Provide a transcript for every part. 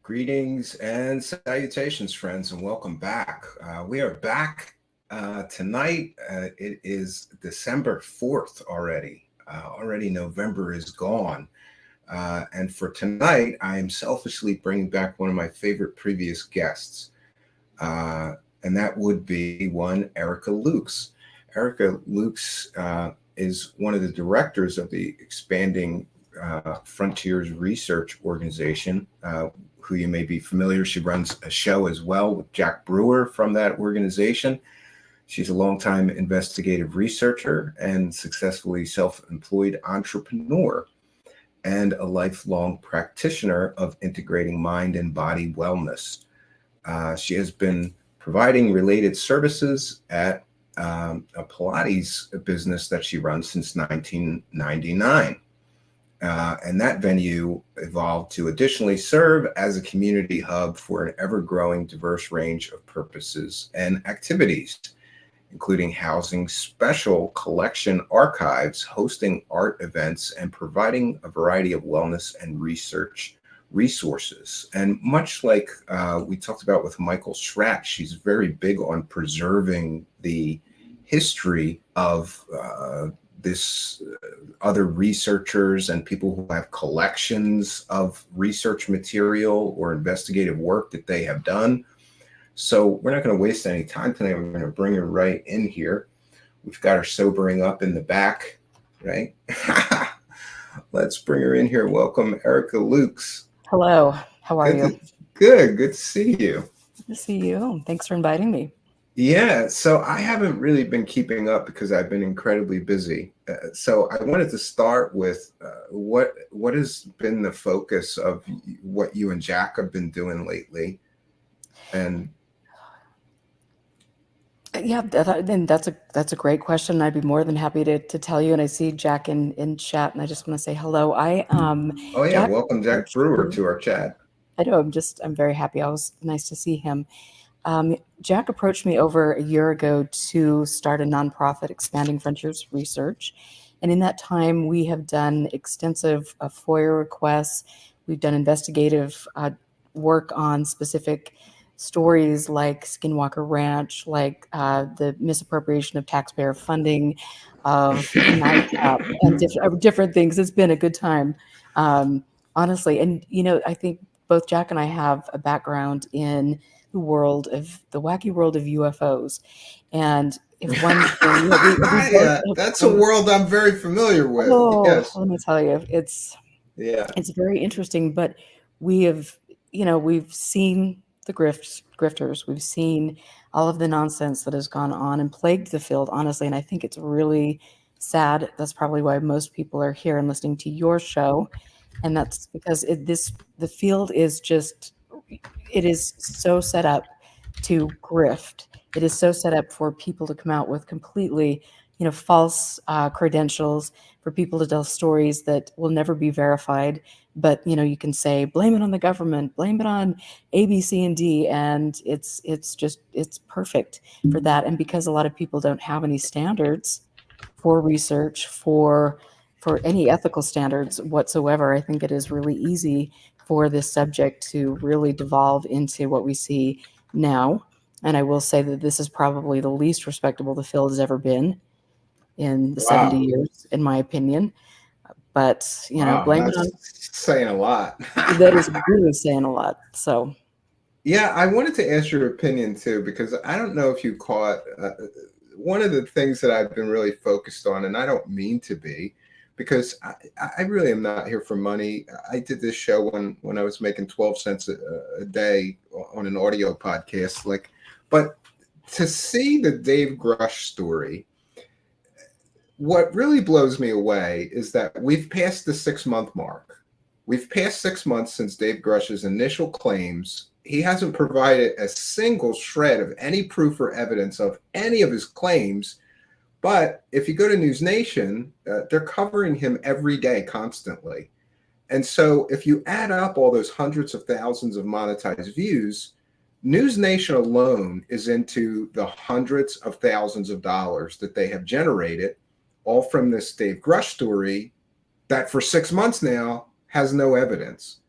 Greetings and salutations, friends, and welcome back. We are back tonight. It is December 4th already. Already November is gone. And for tonight, I am selfishly bringing back one of my favorite previous guests. And that would be one Erica Lukes. Erica Lukes is one of the directors of the Expanding Frontiers Research Organization, who you may be familiar. She runs a show as well with Jack Brewer from that organization. She's a longtime investigative researcher and successfully self-employed entrepreneur and a lifelong practitioner of integrating mind and body wellness. She has been providing related services at a Pilates business that she runs since 1999. And that venue evolved to additionally serve as a community hub for an ever-growing diverse range of purposes and activities, including housing special collection archives, hosting art events, and providing a variety of wellness and research resources. And much like we talked about with Michael Schratt, she's very big on preserving the history of this other researchers and people who have collections of research material or investigative work that they have done. So we're not going to waste any time tonight. We're going to bring her right in here. We've got her sobering up in the back, right? Let's bring her in here. Welcome, Erica Lukes. Hello. How are you? Good to see you. Good to see you. Thanks for inviting me. Yeah, so I haven't really been keeping up because I've been incredibly busy. So I wanted to start with what has been the focus of what you and Jack have been doing lately, and yeah, that's a great question. I'd be more than happy to tell you. And I see Jack in chat, and I just want to say hello. Oh yeah, Jack, welcome Jack Brewer to our chat. I know. I'm very happy. Always nice to see him. Jack approached me over a year ago to start a nonprofit, Expanding Frontiers Research. And in that time, we have done extensive FOIA requests. We've done investigative work on specific stories like Skinwalker Ranch, like the misappropriation of taxpayer funding, of and different things. It's been a good time, honestly. And, I think both Jack and I have a background in the wacky world of UFOs. And if one thing, yeah, that's a world I'm very familiar with. Yes. Let me tell you, it's very interesting. But we've seen the grifters. We've seen all of the nonsense that has gone on and plagued the field, honestly. And I think it's really sad. That's probably why most people are here and listening to your show. And that's because the field is it is so set up to grift. It is so set up for people to come out with completely, false credentials, for people to tell stories that will never be verified. But, you can say, blame it on the government, blame it on A, B, C, and D. And it's perfect for that. And because a lot of people don't have any standards for research, for any ethical standards whatsoever, I think it is really easy for this subject to really devolve into what we see now. And I will say that this is probably the least respectable the field has ever been in the 70 years, in my opinion. But, blame it on... saying a lot. That is really saying a lot. So... Yeah, I wanted to ask your opinion too, because I don't know if you caught one of the things that I've been really focused on, and I don't mean to be, because I really am not here for money. I did this show when I was making 12 cents a day on an audio podcast. But to see the Dave Grush story, what really blows me away is that we've passed the 6-month mark. We've passed 6 months since Dave Grush's initial claims. He hasn't provided a single shred of any proof or evidence of any of his claims. But if you go to News Nation, they're covering him every day, constantly. And so if you add up all those hundreds of thousands of monetized views, News Nation alone is into the hundreds of thousands of dollars that they have generated, all from this Dave Grush story that for 6 months now has no evidence.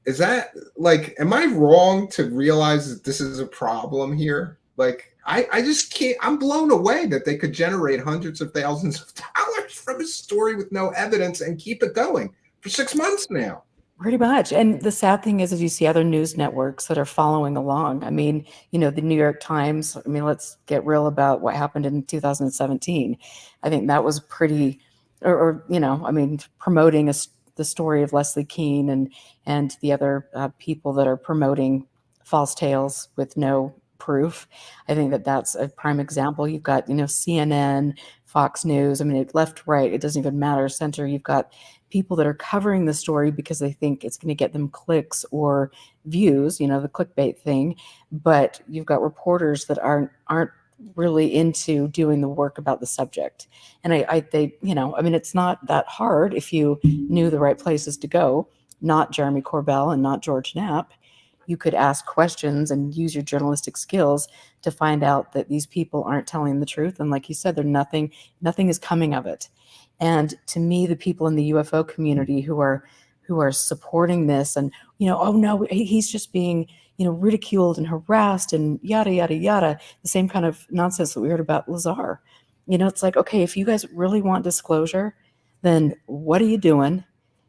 Is that like, am I wrong to realize that this is a problem here? Like, I just can't, I'm blown away that they could generate hundreds of thousands of dollars from a story with no evidence and keep it going for 6 months now. Pretty much. And the sad thing is you see other news networks that are following along. I mean, the New York Times, I mean, let's get real about what happened in 2017. I think that was pretty, I mean, promoting the story of Leslie Keane and the other people that are promoting false tales with no proof. I think that that's a prime example. You've got, CNN, Fox News, I mean, left, right, it doesn't even matter, center. You've got people that are covering the story because they think it's going to get them clicks or views, the clickbait thing. But you've got reporters that aren't really into doing the work about the subject. And I mean, it's not that hard if you knew the right places to go, not Jeremy Corbell and not George Knapp. You could ask questions and use your journalistic skills to find out that these people aren't telling the truth. And like you said, nothing is coming of it. And to me, the people in the UFO community who are supporting this and, oh no, he's just being, ridiculed and harassed and yada, yada, yada, the same kind of nonsense that we heard about Lazar. It's like, okay, if you guys really want disclosure, then what are you doing?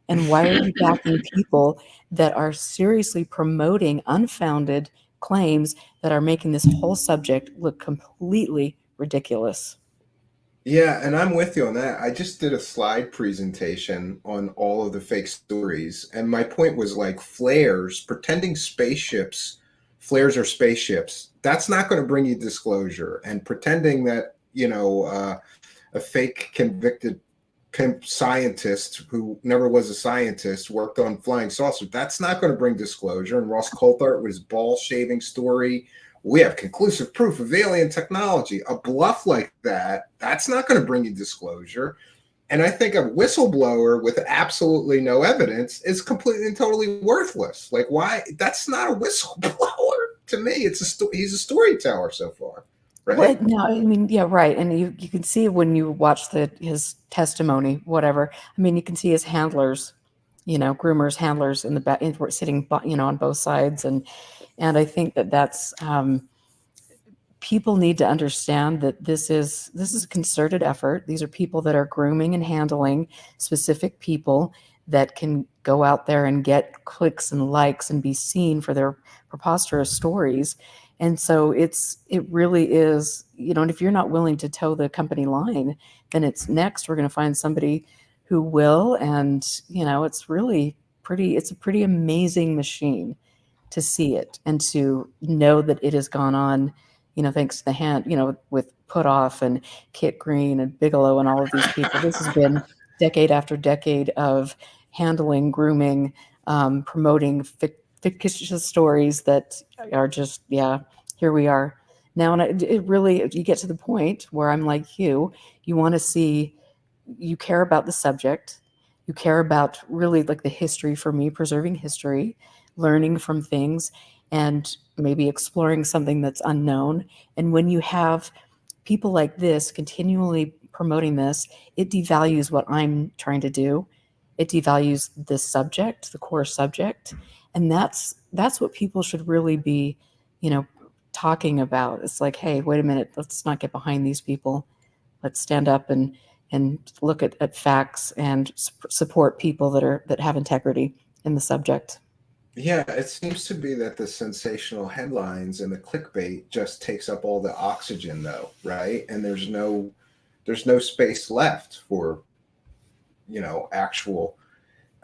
And why are you backing people that are seriously promoting unfounded claims that are making this whole subject look completely ridiculous? Yeah, and I'm with you on that. I just did a slide presentation on all of the fake stories, and my point was like flares, pretending flares are spaceships. That's not going to bring you disclosure, and pretending that a fake convicted pimp scientist who never was a scientist worked on flying saucers. That's not going to bring disclosure. And Ross Coulthart with his ball shaving story. We have conclusive proof of alien technology. A bluff like that's not going to bring you disclosure. And I think a whistleblower with absolutely no evidence is completely and totally worthless. Like, why? That's not a whistleblower to me. He's a storyteller so far. Right? Well, no, I mean, yeah, right. And you can see when you watch his testimony, whatever. I mean, you can see his handlers, groomers, handlers in the back, sitting, on both sides, and I think that's people need to understand that this is a concerted effort. These are people that are grooming and handling specific people that can go out there and get clicks and likes and be seen for their preposterous stories. And so it really is, and if you're not willing to toe the company line, then it's next we're going to find somebody who will. And, it's a pretty amazing machine to see it and to know that it has gone on, thanks to the hand, with Put Off and Kit Green and Bigelow and all of these people. This has been decade after decade of handling, grooming, promoting fictitious stories that are just, here we are now. And it really, you get to the point where I'm like you want to see, you care about the subject, you care about really like the history, for me, preserving history, learning from things, and maybe exploring something that's unknown. And when you have people like this continually promoting this, it devalues what I'm trying to do. It devalues the subject, the core subject. And that's what people should really be, talking about. It's like, hey, wait a minute, let's not get behind these people. Let's stand up and look at facts and support people that have integrity in the subject. Yeah, it seems to be that the sensational headlines and the clickbait just takes up all the oxygen, though, right? And there's no space left for, actual.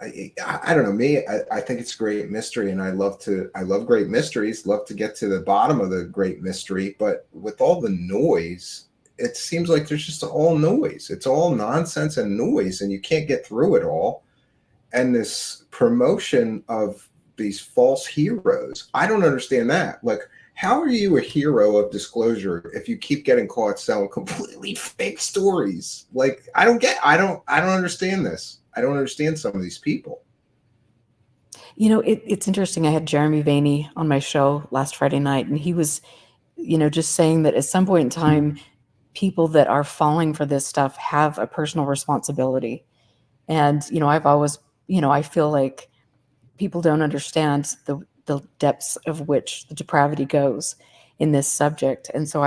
I don't know, me. I think it's great mystery, and I love great mysteries. Love to get to the bottom of the great mystery, but with all the noise, it seems like there's just all noise. It's all nonsense and noise, and you can't get through it all. And this promotion of these false heroes, I don't understand that. Like, how are you a hero of disclosure if you keep getting caught selling completely fake stories? Like, I don't understand this. I don't understand some of these people. It's interesting. I had Jeremy Vaney on my show last Friday night, and he was, just saying that at some point in time, people that are falling for this stuff have a personal responsibility. And, I've always, I feel like people don't understand the depths of which the depravity goes in this subject. And so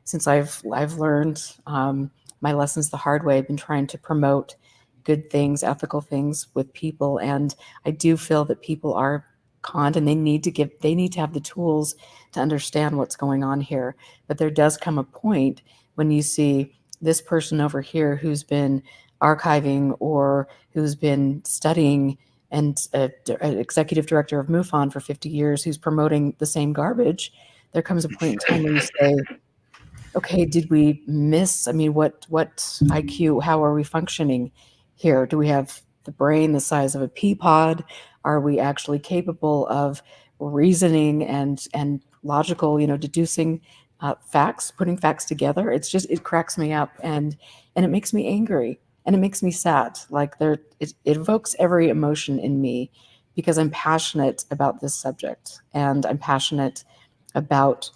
since I've learned my lessons the hard way, I've been trying to promote good things, ethical things with people. And I do feel that people are conned, and they need to have the tools to understand what's going on here. But there does come a point when you see this person over here who's been archiving or who's been studying and an executive director of MUFON for 50 years who's promoting the same garbage. There comes a point in time where you say, okay, did we miss? I mean, what IQ, how are we functioning here? Do we have the brain the size of a pea pod? Are we actually capable of reasoning and logical, deducing facts, putting facts together? It cracks me up, and it makes me angry, and it makes me sad. Like it evokes every emotion in me because I'm passionate about this subject, and I'm passionate about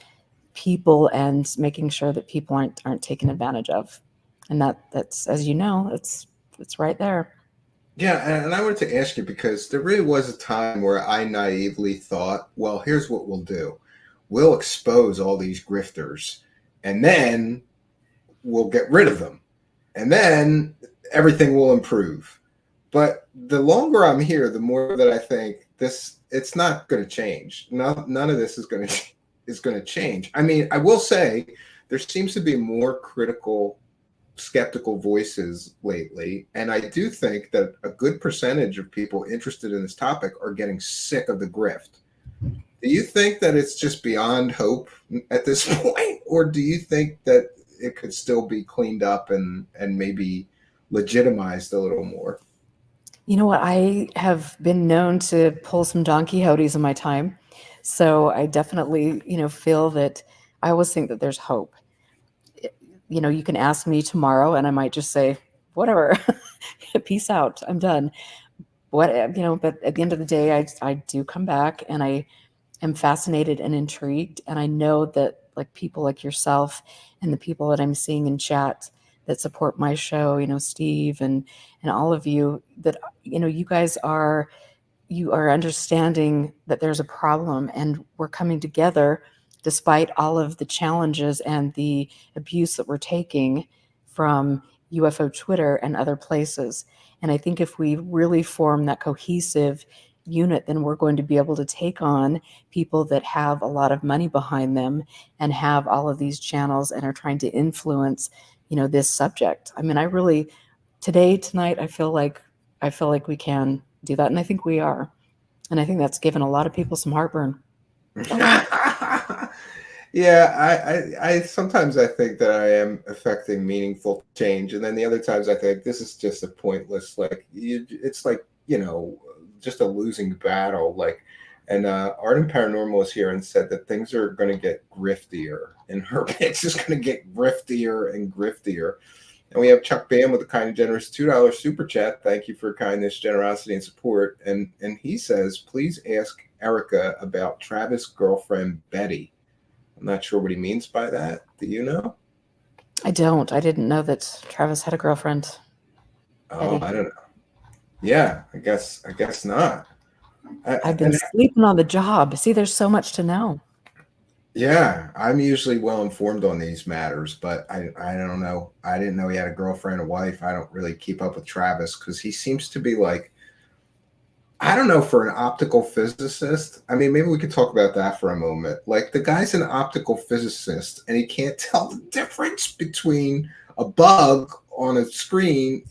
people and making sure that people aren't taken advantage of. And that's, as you know, it's right there. Yeah, and I wanted to ask you because there really was a time where I naively thought, well, here's what we'll do. We'll expose all these grifters and then we'll get rid of them. And then everything will improve. But the longer I'm here, the more that I think it's not going to change. None of this is going to change. I mean, I will say there seems to be more critical, skeptical voices lately, and I do think that a good percentage of people interested in this topic are getting sick of the grift. Do you think that it's just beyond hope at this point, or do you think that it could still be cleaned up and maybe legitimized a little more? You know what? I have been known to pull some Don Quixotes in my time. So I definitely, feel that I always think that there's hope. You can ask me tomorrow and I might just say, whatever, peace out, I'm done. But at the end of the day, I do come back and I am fascinated and intrigued. And I know that like people like yourself and the people that I'm seeing in chat that support my show, Steve and all of you, that, you guys are understanding that there's a problem and we're coming together despite all of the challenges and the abuse that we're taking from UFO Twitter and other places. And I think if we really form that cohesive unit, then we're going to be able to take on people that have a lot of money behind them and have all of these channels and are trying to influence, this subject. I mean, tonight, I feel like we can do that. And I think we are. And I think that's given a lot of people some heartburn. Yeah, I sometimes I think that I am affecting meaningful change, and then the other times I think this is just a pointless, it's like, just a losing battle. Like, and Art and Paranormal is here and said that things are going to get griftier, and her pitch is going to get griftier and griftier. And we have Chuck Bam with a kind and generous $2 super chat. Thank you for kindness, generosity, and support. And he says, please ask Erica about Travis' girlfriend, Betty. I'm not sure what he means by that. Do you know? I don't. I didn't know that Travis had a girlfriend. Oh, Betty. I don't know. Yeah, I guess not. I've been sleeping on the job. See, there's so much to know. Yeah, I'm usually well informed on these matters, but I don't know. I didn't know he had a girlfriend, a wife. I don't really keep up with Travis because he seems to be like, I don't know, for an optical physicist. I mean, maybe we could talk about that for a moment. Like, the guy's an optical physicist and he can't tell the difference between a bug on a screen,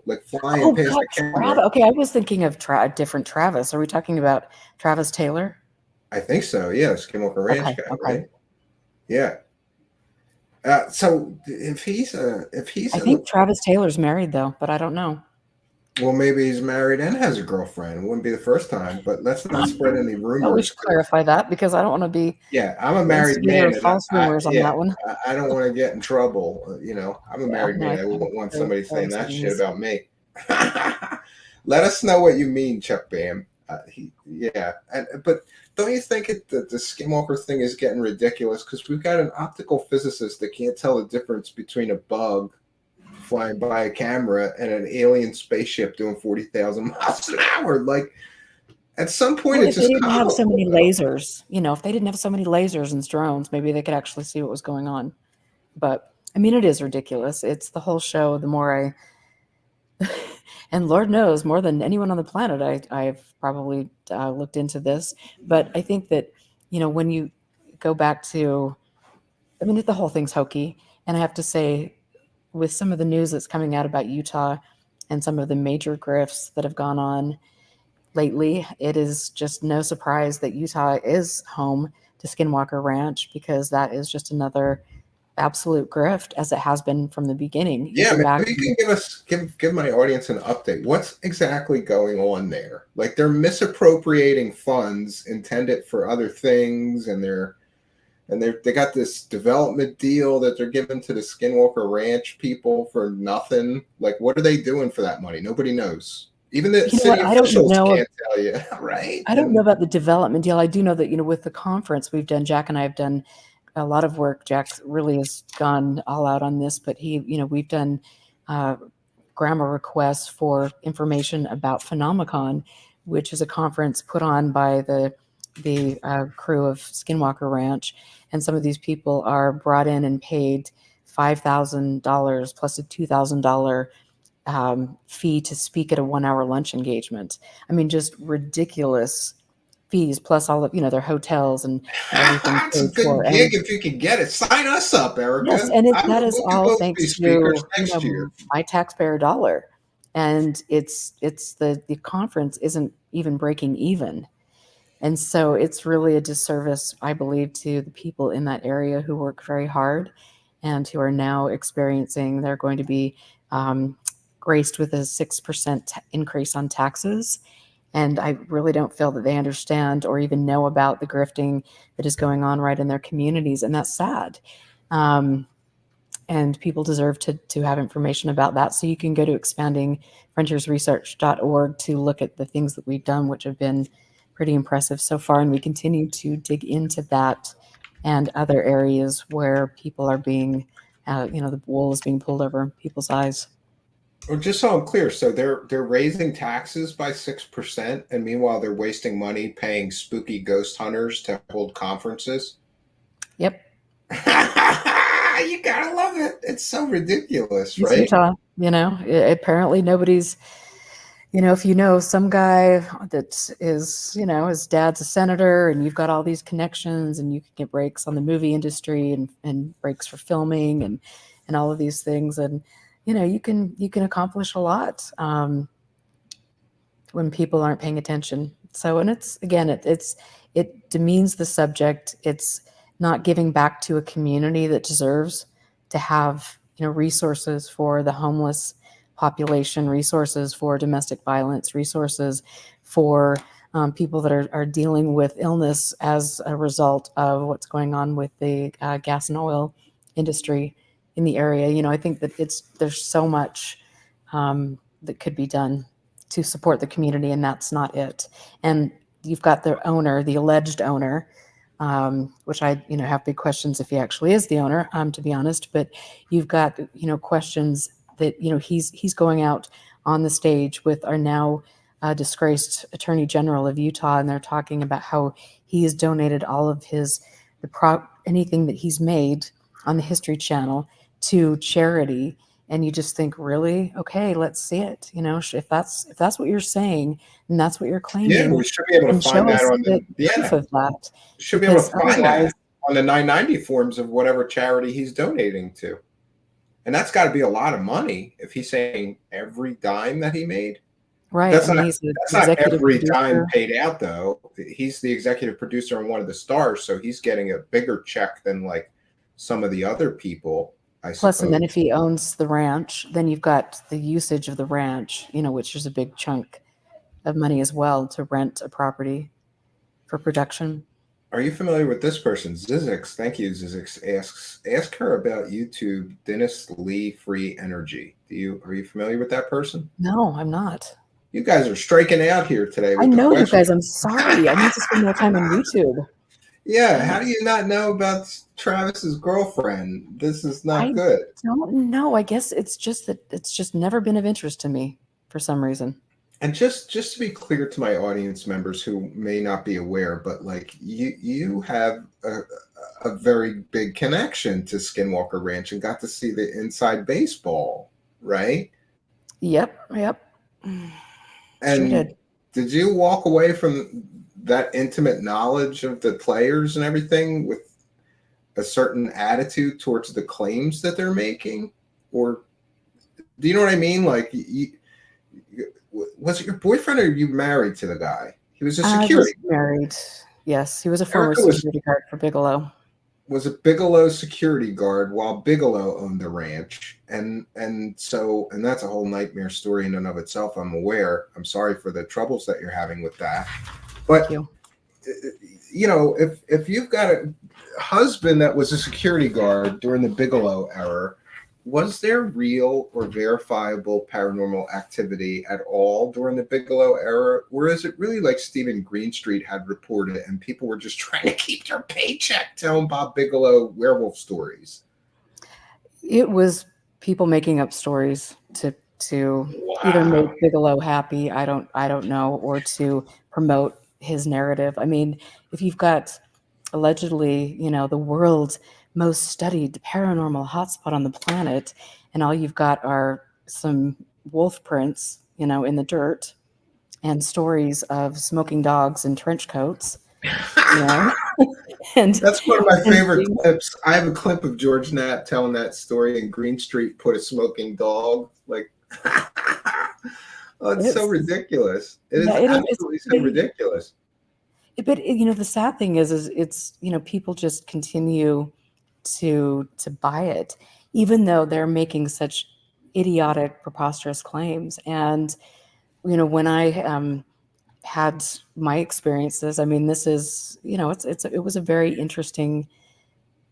like flying past the camera. Okay, I was thinking of different Travis. Are we talking about Travis Taylor? I think so. Yeah, Skinwalker Ranch guy, okay. Right? Yeah. So if he's I think Travis Taylor's married though, but I don't know. Well, maybe he's married and has a girlfriend. It wouldn't be the first time, but let's not spread any rumors. No, we should clarify that because I don't want to be. Yeah, I'm a married man. False rumors on that one. I don't want to get in trouble. I'm a married man. I wouldn't want somebody saying that shit about me. Let us know what you mean, Chuck Bam. But don't you think the Skinwalker thing is getting ridiculous? Because we've got an optical physicist that can't tell the difference between a bug flying by a camera and an alien spaceship doing 40,000 miles an hour. Like, At some point, Well, it's if they just didn't have so comical, many though. lasers, if they didn't have so many lasers and drones, maybe they could actually see what was going on. But I mean, it is ridiculous. It's the whole show. The more and Lord knows, more than anyone on the planet, I've probably looked into this. But I think that, when you go back to, I mean, the whole thing's hokey. And I have to say, with some of the news that's coming out about Utah and some of the major grifts that have gone on lately, it is just no surprise that Utah is home to Skinwalker Ranch, because that is just another absolute grift, as it has been from the beginning. You Yeah, go back. maybe you can give my audience an update. What's exactly going on there? Like, they're misappropriating funds intended for other things, and they got this development deal that they're giving to the Skinwalker Ranch people for nothing. Like, what are they doing for that money? Nobody knows. Even the You know what? city officials can't tell you, right? I don't know about the development deal. I do know that, with the conference we've done, Jack and I have done a lot of work. Jack really has gone all out on this, but we've done uh, grammar requests for information about Phenomicon, which is a conference put on by the crew of Skinwalker Ranch, and some of these people are brought in and paid $5,000 plus a $2,000 fee to speak at a 1 hour lunch engagement. I mean, just ridiculous fees, plus all of their hotels and everything It's a paid good for. gig And if you can get it. Sign us up, yes, Erica. and I that will is book you all both be thanks speakers to next year. my taxpayer dollar. And it's the conference isn't even breaking even. And so it's really a disservice, I believe, to the people in that area who work very hard and who are now experiencing, they're going to be graced with a 6% increase on taxes. And I really don't feel that they understand or even know about the grifting that is going on right in their communities. And that's sad. Um, and people deserve to have information about that. So you can go to expandingfrontiersresearch.org to look at the things that we've done, which have been pretty impressive so far. And we continue to dig into that and other areas where people are being, the wool is being pulled over people's eyes. Well, just so I'm clear, so they're raising taxes by 6%, and meanwhile they're wasting money paying spooky ghost hunters to hold conferences. Yep. You gotta love it. It's so ridiculous, It's right? Utah. Apparently nobody's, if some guy that is, his dad's a senator, and you've got all these connections, and you can get breaks on the movie industry and breaks for filming and all of these things. And, you can accomplish a lot when people aren't paying attention. So, and it's, again, it demeans the subject. It's not giving back to a community that deserves to have, resources for the homeless population, resources for domestic violence, resources for people that are dealing with illness as a result of what's going on with the gas and oil industry in the area. I think that there's so much that could be done to support the community, and that's not it. And you've got the owner, the alleged owner, which I, have big questions if he actually is the owner, to be honest. But you've got, questions that, he's going out on the stage with our now disgraced Attorney General of Utah, and they're talking about how he has donated all of anything that he's made on the History Channel to charity. And you just think, really? Okay, let's see it. If that's what you're saying and that's what you're Yeah, claiming, we should be able to then find show that us on the the proof of that. should be able Because to find otherwise, that on the 990 forms of whatever charity he's donating to. And that's got to be a lot of money if he's saying every dime that he made. right? I mean, he's the That's not executive every dime producer, paid out though. He's the executive producer and one of the stars, so he's getting a bigger check than like some of the other people, I plus, and suppose. then if he owns the ranch, then you've got the usage of the ranch, which is a big chunk of money as well to rent a property for production. Are you familiar with this person? Zizix, thank you. Zizix asks, ask her about YouTube. Dennis Lee Free Energy. Are you familiar with that person? No, I'm not. You guys are striking out here today I with the know you questions. guys. I'm sorry. I need to spend more time on YouTube. Yeah, Dang how it. do you not know about Travis's girlfriend? This is not I good. don't know. I guess it's just that it's just never been of interest to me for some reason. And just to be clear to my audience members who may not be aware, but like you have a very big connection to Skinwalker Ranch and got to see the inside baseball, right? Yep. Sure And did. did you walk away from that intimate knowledge of the players and everything with a certain attitude towards the claims that they're making? Or do you know what I mean? Like, was it your boyfriend or are you married to the guy? He was a I security. was married. Yes, he was a former Erica security guard for Bigelow. was a Bigelow security guard while Bigelow owned the ranch. And that's a whole nightmare story in and of itself. I'm aware. I'm sorry for the troubles that you're having with that. But Thank you. you know, if you've got a husband that was a security guard during the Bigelow era, was there real or verifiable paranormal activity at all during the Bigelow era? Or is it really like Stephen Greenstreet had reported and people were just trying to keep their paycheck telling Bob Bigelow werewolf stories? It was people making up stories to either Wow. make Bigelow happy, I don't know, or to promote his narrative. I mean, if you've got allegedly, the world's most studied paranormal hotspot on the planet, and all you've got are some wolf prints, in the dirt, and stories of smoking dogs in trench coats, you know, and That's one of my and favorite clips. I have a clip of George Knapp telling that story, and Greenstreet put a smoking dog. Like, oh, it's so it's ridiculous. It is yeah, it is. absolutely so ridiculous. But the sad thing is it's people just continue to buy it, even though they're making such idiotic, preposterous claims. And when I had my experiences, I mean, this is it was a very interesting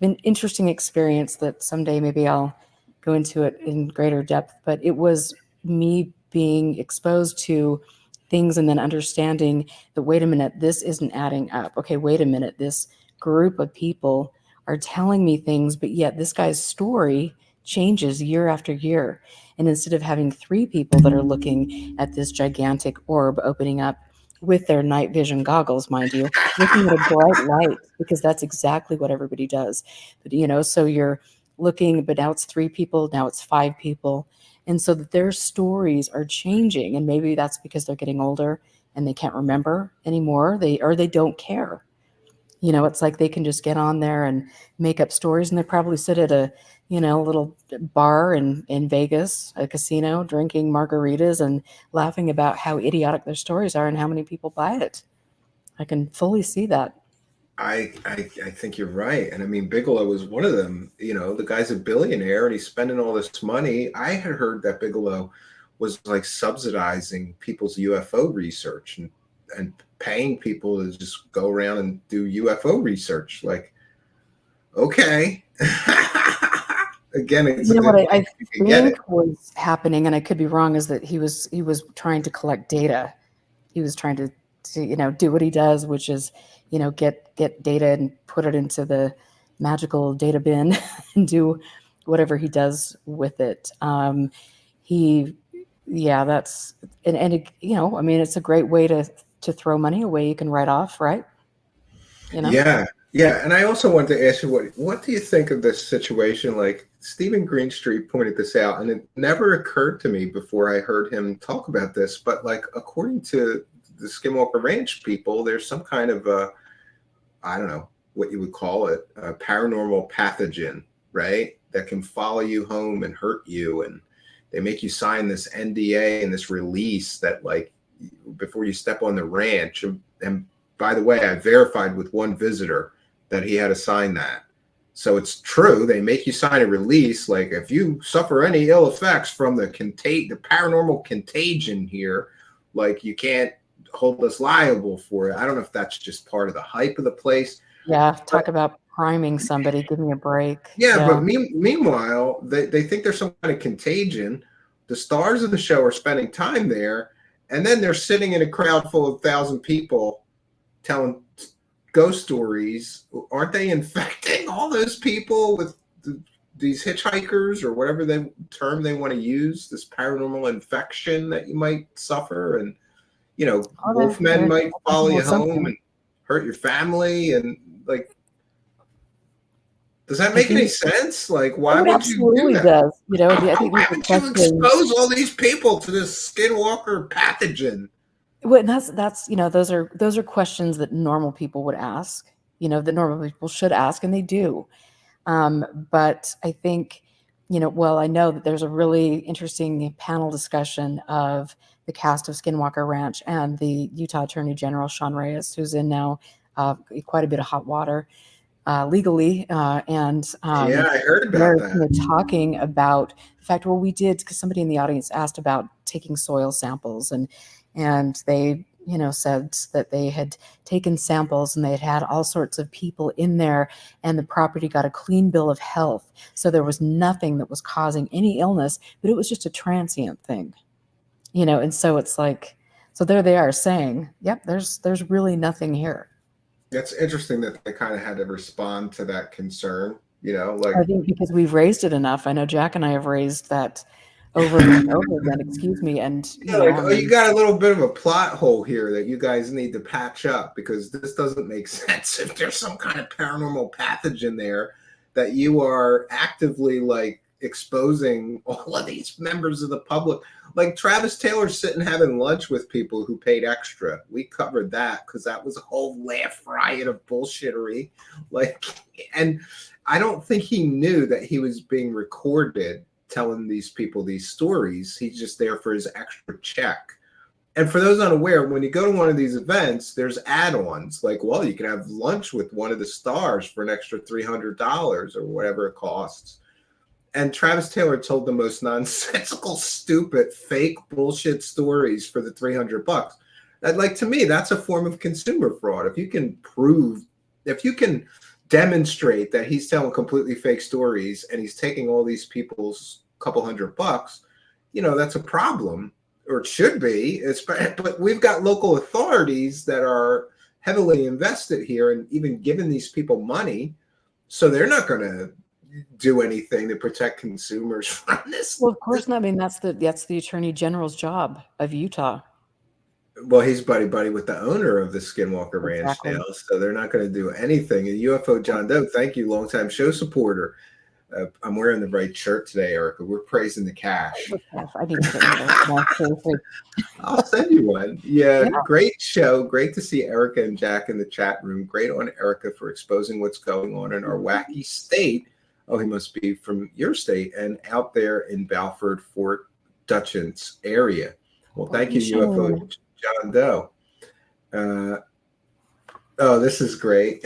experience that someday maybe I'll go into it in greater depth. But it was me being exposed to things and then understanding that, wait a minute, this isn't adding up. Okay, wait a minute, this group of people are telling me things, but yet this guy's story changes year after year. And instead of having three people that are looking at this gigantic orb opening up with their night vision goggles, mind you, looking at a bright light, because that's exactly what everybody does. But so you're looking, but now it's three people, now it's five people. And so that their stories are changing. And maybe that's because they're getting older and they can't remember anymore. They don't care. It's like they can just get on there and make up stories, and they probably sit at a little bar in Vegas, a casino, drinking margaritas and laughing about how idiotic their stories are and how many people buy it. I can fully see that. I think you're right. And I mean, Bigelow was one of them. You know, the guy's a billionaire and he's spending all this money. I had heard that Bigelow was like subsidizing people's UFO research and paying people to just go around and do UFO research. Like, okay. Again, it's What I think was happening, and I could be wrong, is that he was trying to collect data. He was trying to do what he does, which is get data and put it into the magical data bin and do whatever he does with it. That's and I mean, it's a great way to throw money away. You can write off, right? Yeah. And I also wanted to ask you, what do you think of this situation? Like, Stephen Greenstreet pointed this out, and it never occurred to me before I heard him talk about this. But like, according to the Skinwalker Ranch people, there's some kind of I don't know what you would call it, a paranormal pathogen, right? That can follow you home and hurt you. And they make you sign this NDA and this release that, like, before you step on the ranch. And by the way, I verified with one visitor that he had to sign that. So it's true. They make you sign a release. Like, if you suffer any ill effects from the paranormal contagion here, like, you can't hold us liable for it. I don't know if that's just part of the hype of the place. Yeah, talk about priming somebody. Give me a break. Yeah. But meanwhile, they think there's some kind of contagion. The stars of the show are spending time there, and then they're sitting in a crowd full of 1,000 people telling ghost stories. Aren't they infecting all those people with these hitchhikers or whatever term they want to use, this paranormal infection that you might suffer, and wolfmen might follow you home and hurt your family, and like, does that make any sense? Like, why would you do that? Does. I think why would you expose all these people to this skinwalker pathogen? Well, that's those are questions that normal people would ask. That normal people should ask, and they do. But I think, well, I know that there's a really interesting panel discussion of the cast of Skinwalker Ranch and the Utah Attorney General, Sean Reyes, who's in now quite a bit of hot water legally. And yeah, I heard about that. They're talking about the fact, well, we did, because somebody in the audience asked about taking soil samples, and they said that they had taken samples and they had all sorts of people in there, and the property got a clean bill of health. So there was nothing that was causing any illness, but it was just a transient thing, and so it's like, so there they are saying, yep, there's really nothing here. That's interesting that they kind of had to respond to that concern, like, I think because we've raised it enough. I know Jack and I have raised that over and over again, excuse me. And you got a little bit of a plot hole here that you guys need to patch up, because this doesn't make sense. If there's some kind of paranormal pathogen there that you are actively like exposing all of these members of the public, like Travis Taylor sitting having lunch with people who paid extra. We covered that because that was a whole laugh riot of bullshittery. Like, and I don't think he knew that he was being recorded telling these people these stories. He's just there for his extra check. And for those unaware, when you go to one of these events, there's add-ons like, well, you can have lunch with one of the stars for an extra $300 or whatever it costs. And Travis Taylor told the most nonsensical, stupid, fake bullshit stories for the $300. And like, to me, that's a form of consumer fraud. If you can demonstrate that he's telling completely fake stories and he's taking all these people's couple $100, that's a problem, or it should be. But we've got local authorities that are heavily invested here and even giving these people money, so they're not going to do anything to protect consumers from this. Well, of course not. I mean, that's the Attorney General's job of Utah. Well, he's buddy with the owner of the Skinwalker Ranch now, so they're not going to do anything. And UFO John Doe, thank you, longtime show supporter. I'm wearing the right shirt today, Erica. We're praising the cash. I need to I'll send you one. Yeah, great show. Great to see Erica and Jack in the chat room. Great on Erica for exposing what's going on in our wacky state. Oh, he must be from your state and out there in Balfour, Fort Dutchins area. Well, thank you, UFO John Doe. Oh, this is great.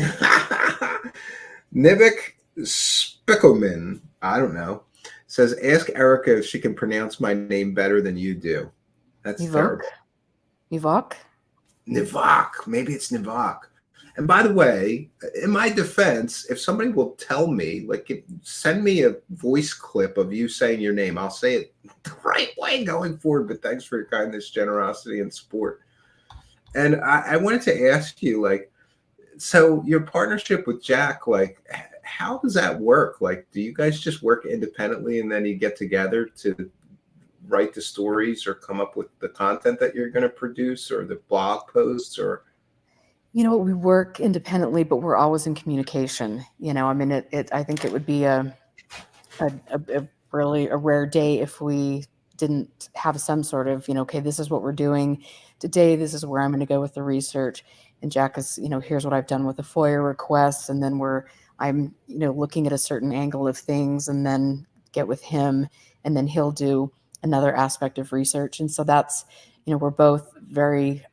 Nivik Spickelman, I don't know, says, ask Erica if she can pronounce my name better than you do. That's terrible. Nivok? Nivok. Maybe it's Nivok. And by the way, in my defense, if somebody will tell me, like, send me a voice clip of you saying your name, I'll say it the right way going forward. But thanks for your kindness, generosity, and support. And I wanted to ask you, like, so your partnership with Jack, like, how does that work? Like, do you guys just work independently and then you get together to write the stories or come up with the content that you're going to produce, or the blog posts, or? We work independently, but we're always in communication. I mean, I think it would be a really a rare day if we didn't have some sort of, okay, this is what we're doing today. This is where I'm going to go with the research. And Jack is, here's what I've done with the FOIA requests. And then I'm looking at a certain angle of things, and then get with him, and then he'll do another aspect of research. And so that's, we're both very,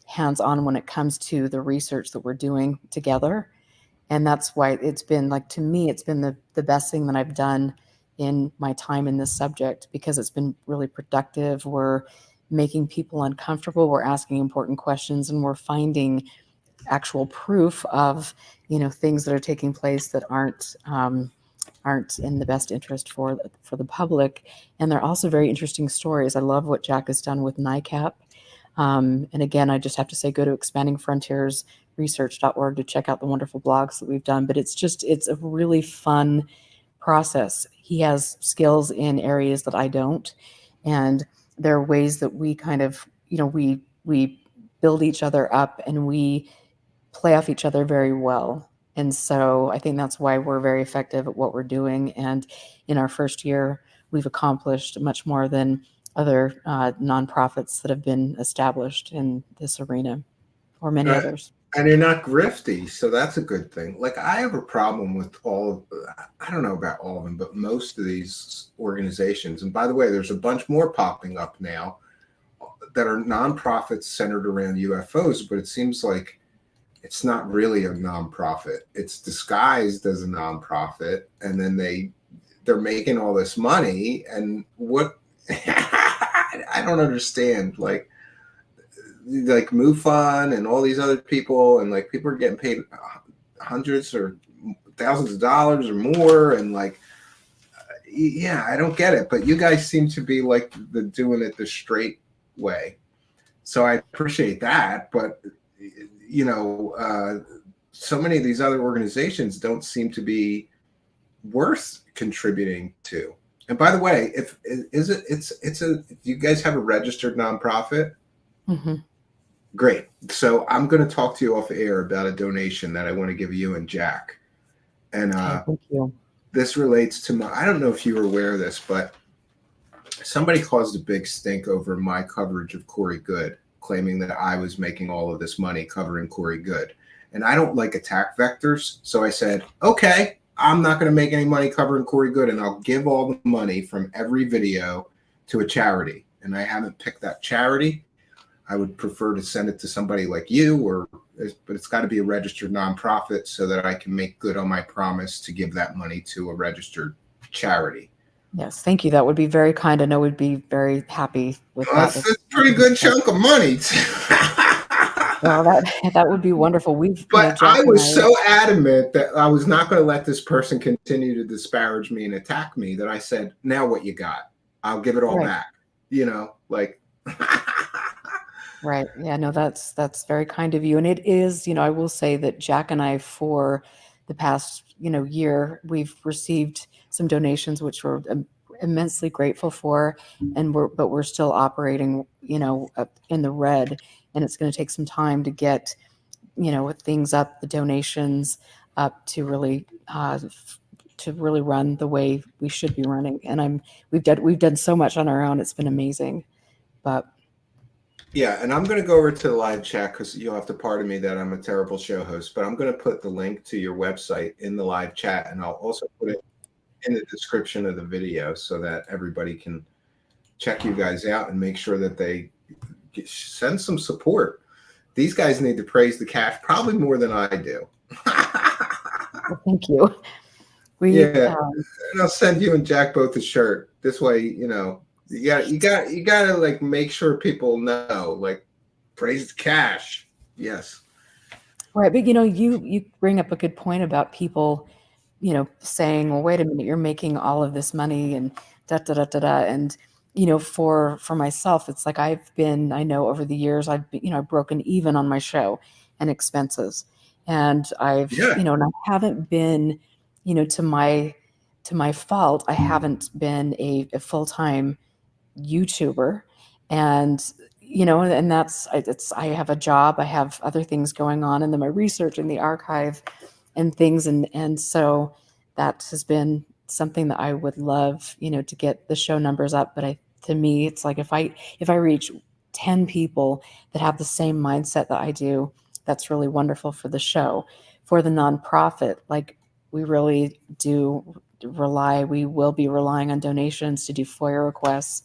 hands-on when it comes to the research that we're doing together. And that's why it's been, like, to me, it's been the best thing that I've done in my time in this subject, because it's been really productive. We're making people uncomfortable. We're asking important questions, and we're finding actual proof of, things that are taking place that aren't in the best interest for the public. And they're also very interesting stories. I love what Jack has done with NICAP. And again, I just have to say, go to expandingfrontiersresearch.org to check out the wonderful blogs that we've done. But it's a really fun process. He has skills in areas that I don't, and there are ways that we kind of, we build each other up and we play off each other very well. And so I think that's why we're very effective at what we're doing. And in our first year, we've accomplished much more than other nonprofits that have been established in this arena, or many others. And you're not grifty, so that's a good thing. Like, I have a problem with I don't know about all of them, but most of these organizations. And by the way, there's a bunch more popping up now that are nonprofits centered around UFOs, but it seems like it's not really a nonprofit. It's disguised as a nonprofit, and then they're making all this money. And what I don't understand, like MUFON and all these other people, and like people are getting paid hundreds or thousands of dollars or more, and like, yeah, I don't get it. But you guys seem to be like doing it the straight way, so I appreciate that. But so many of these other organizations don't seem to be worth contributing to. And by the way, do you guys have a registered nonprofit? Mm-hmm. Great. So I'm going to talk to you off air about a donation that I want to give you and Jack. And Thank you. This relates to I don't know if you were aware of this, but somebody caused a big stink over my coverage of Corey Goode, claiming that I was making all of this money covering Corey Goode. And I don't like attack vectors. So I said, okay, I'm not going to make any money covering Corey Goode, and I'll give all the money from every video to a charity. And I haven't picked that charity. I would prefer to send it to somebody like you, but it's got to be a registered nonprofit so that I can make good on my promise to give that money to a registered charity. Yes, thank you. That would be very kind. I know we'd be very happy with that. That's a pretty good chunk of money. Well, that would be wonderful. I was so adamant that I was not going to let this person continue to disparage me and attack me that I said, now what you got? I'll give it all back. Right. Yeah, no, that's very kind of you. And it is, I will say that Jack and I, for the past, year, we've received some donations, which we're immensely grateful for. And we're still operating, in the red. And it's going to take some time to get, things up, the donations up to really run the way we should be running. And we've done so much on our own. It's been amazing. But yeah, and I'm going to go over to the live chat because you'll have to pardon me that I'm a terrible show host, but I'm going to put the link to your website in the live chat, and I'll also put it in the description of the video so that everybody can check you guys out and make sure that they send some support. These guys need to praise the cash probably more than I do. Well, thank you. And I'll send you and Jack both a shirt. This way, you gotta like make sure people know, like, praise the cash. Yes. Right. But you bring up a good point about people, saying, well, wait a minute, you're making all of this money and da da da da da. And, for myself, it's like I know over the years I've been, I've broken even on my show and expenses. And and I haven't been, to my fault, I haven't been a full-time YouTuber. And and I have a job, I have other things going on, and then my research in the archive and things, and so that has been something that I would love, to get the show numbers up. But to me, it's like if I reach 10 people that have the same mindset that I do, that's really wonderful for the show. For the nonprofit, like, we really do we will be relying on donations to do FOIA requests.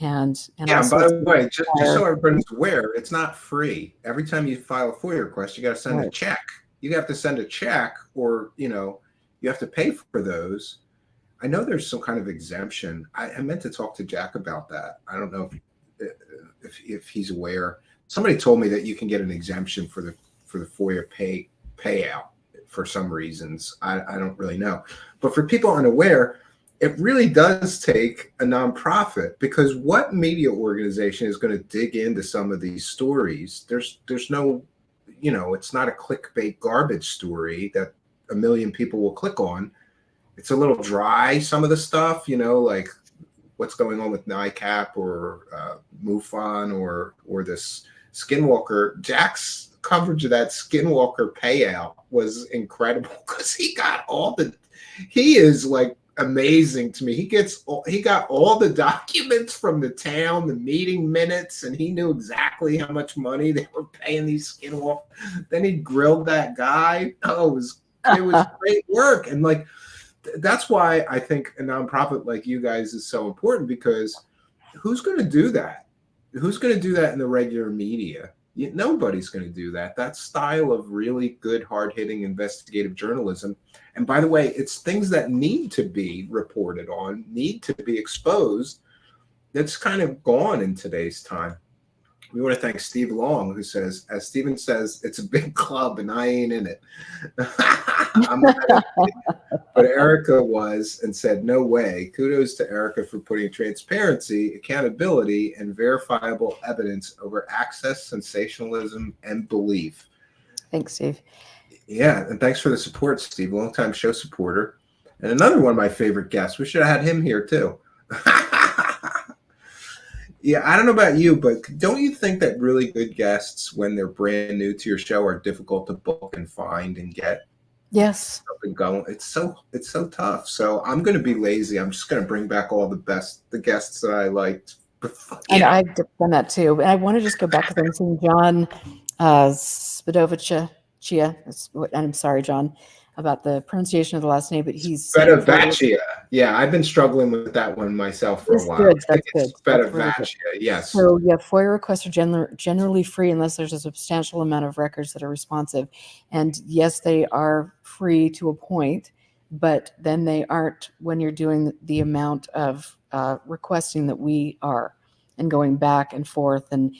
And by the way, just so everybody's aware, it's not free. Every time you file a FOIA request, you got to send a check. You have to send a check, or you have to pay for those. I know there's some kind of exemption. I meant to talk to Jack about that. I don't know if he's aware. Somebody told me that you can get an exemption for the FOIA payout for some reasons. I don't really know. But for people unaware, it really does take a nonprofit, because what media organization is going to dig into some of these stories? There's no, it's not a clickbait garbage story that a million people will click on. it's a little dry, some of the stuff, you know, like what's going on with NICAP or MUFON or this Skinwalker. Jack's coverage of that Skinwalker payout was incredible because he is like amazing to me. He got all the documents from the town, the meeting minutes, and he knew exactly how much money they were paying these Skinwalkers. Then he grilled that guy. Oh, it was great work. And like, that's why I think a nonprofit like you guys is so important, because who's going to do that? Who's going to do that in the regular media? Nobody's going to do that. That style of really good, hard-hitting investigative journalism. And by the way, it's things that need to be reported on, need to be exposed. That's kind of gone in today's time. We want to thank Steve Long, who says, as Steven says, it's a big club and I ain't in it. But Erica was and said, no way. Kudos to Erica for putting transparency, accountability, and verifiable evidence over access, sensationalism, and belief. Thanks, Steve. Yeah, and thanks for the support, Steve. Longtime show supporter. And another one of my favorite guests. We should have had him here, too. Yeah, I don't know about you, but don't you think that really good guests, when they're brand new to your show, are difficult to book and find and get? Yes. And going? It's so tough. So I'm going to be lazy. I'm just going to bring back all the guests that I liked. And I've done that too. But I want to just go back because I'm seeing John Spadovic. I'm sorry, John, about the pronunciation of the last name, but he's Spadovic. Yeah, I've been struggling with that one myself for a while. Good. That's good. Spadovic, yes. So yeah, FOIA requests are generally free unless there's a substantial amount of records that are responsive. And yes, they are free to a point, but then they aren't when you're doing the amount of requesting that we are, and going back and forth and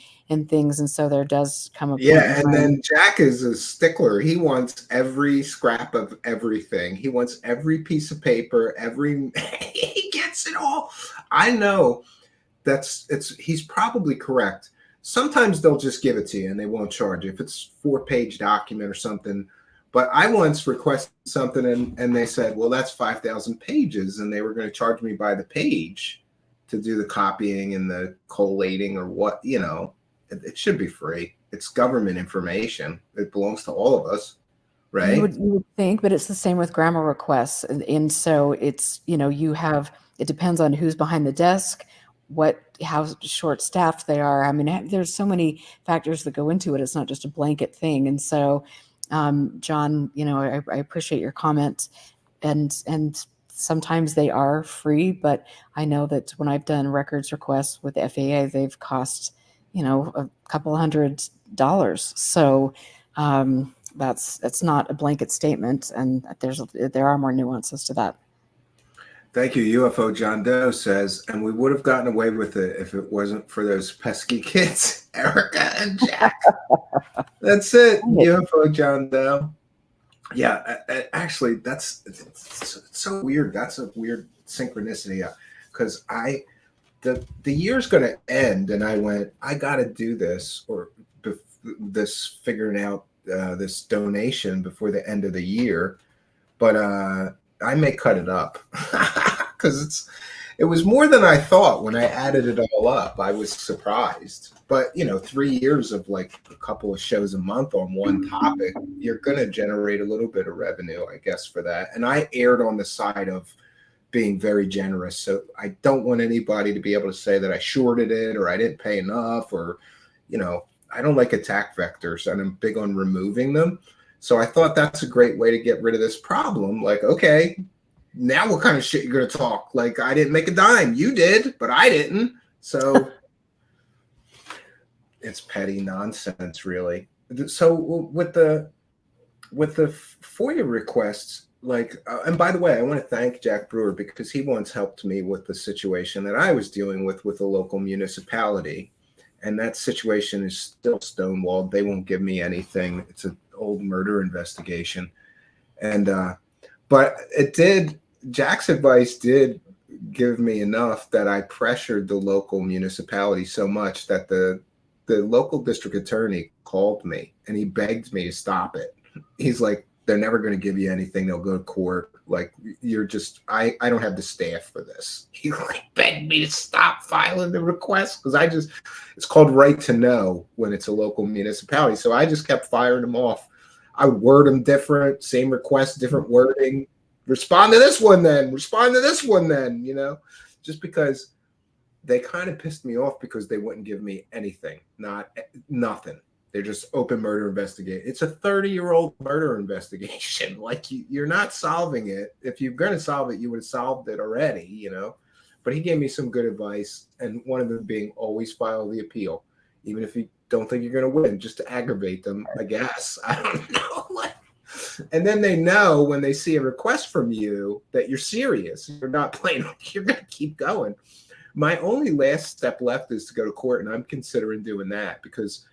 things. And so there does come a point. Yeah, and then Jack is a stickler. He wants every scrap of everything. He wants every piece of paper, he gets it all. I know he's probably correct. Sometimes they'll just give it to you and they won't charge you if it's 4-page document or something. But I once requested something and they said, well, that's 5,000 pages, and they were going to charge me by the page to do the copying and the collating or what, you know. It should be free. It's government information. It belongs to all of us, right? You would think, but it's the same with grammar requests. And so it's, it depends on who's behind the desk, how short staffed they are. I mean, there's so many factors that go into it. It's not just a blanket thing. And so, John, I appreciate your comments, and sometimes they are free, but I know that when I've done records requests with the FAA, they've cost, a couple $100. So it's not a blanket statement, and there are more nuances to that. Thank you. UFO John Doe says, and we would have gotten away with it if it wasn't for those pesky kids, Erica and Jack. That's it. UFO John Doe. Yeah, actually, it's so weird. That's a weird synchronicity, because the year's going to end, and I went, I got to do this, or figuring out this donation before the end of the year, but I may cut it up because it was more than I thought when I added it all up. I was surprised. But, 3 years of like a couple of shows a month on one topic, you're going to generate a little bit of revenue, I guess, for that. And I erred on the side of being very generous. So I don't want anybody to be able to say that I shorted it or I didn't pay enough, or, I don't like attack vectors, and I'm big on removing them. So I thought that's a great way to get rid of this problem. Like, okay, now what kind of shit you're going to talk? Like, I didn't make a dime. You did, but I didn't. So it's petty nonsense, really. So with the FOIA requests, like, and by the way, I want to thank Jack Brewer, because he once helped me with the situation that I was dealing with a local municipality. And that situation is still stonewalled. They won't give me anything. It's an old murder investigation. And, but Jack's advice did give me enough that I pressured the local municipality so much that the local district attorney called me and he begged me to stop it. He's like, They're never going to give you anything. They'll go to court. Like, you're just, I don't have the staff for this. He like begged me to stop filing the request because it's called right to know when it's a local municipality. So I just kept firing them off. I would word them different, same request, different wording. Respond to this one then. Respond to this one then, just because they kind of pissed me off because they wouldn't give me anything, nothing. They're just open murder investigation. It's a 30-year-old murder investigation. Like, you're not solving it. If you're going to solve it, you would have solved it already, But he gave me some good advice, and one of them being always file the appeal, even if you don't think you're going to win, just to aggravate them, I guess. I don't know. And then they know when they see a request from you that you're serious. You're not playing. You're going to keep going. My only last step left is to go to court, and I'm considering doing that because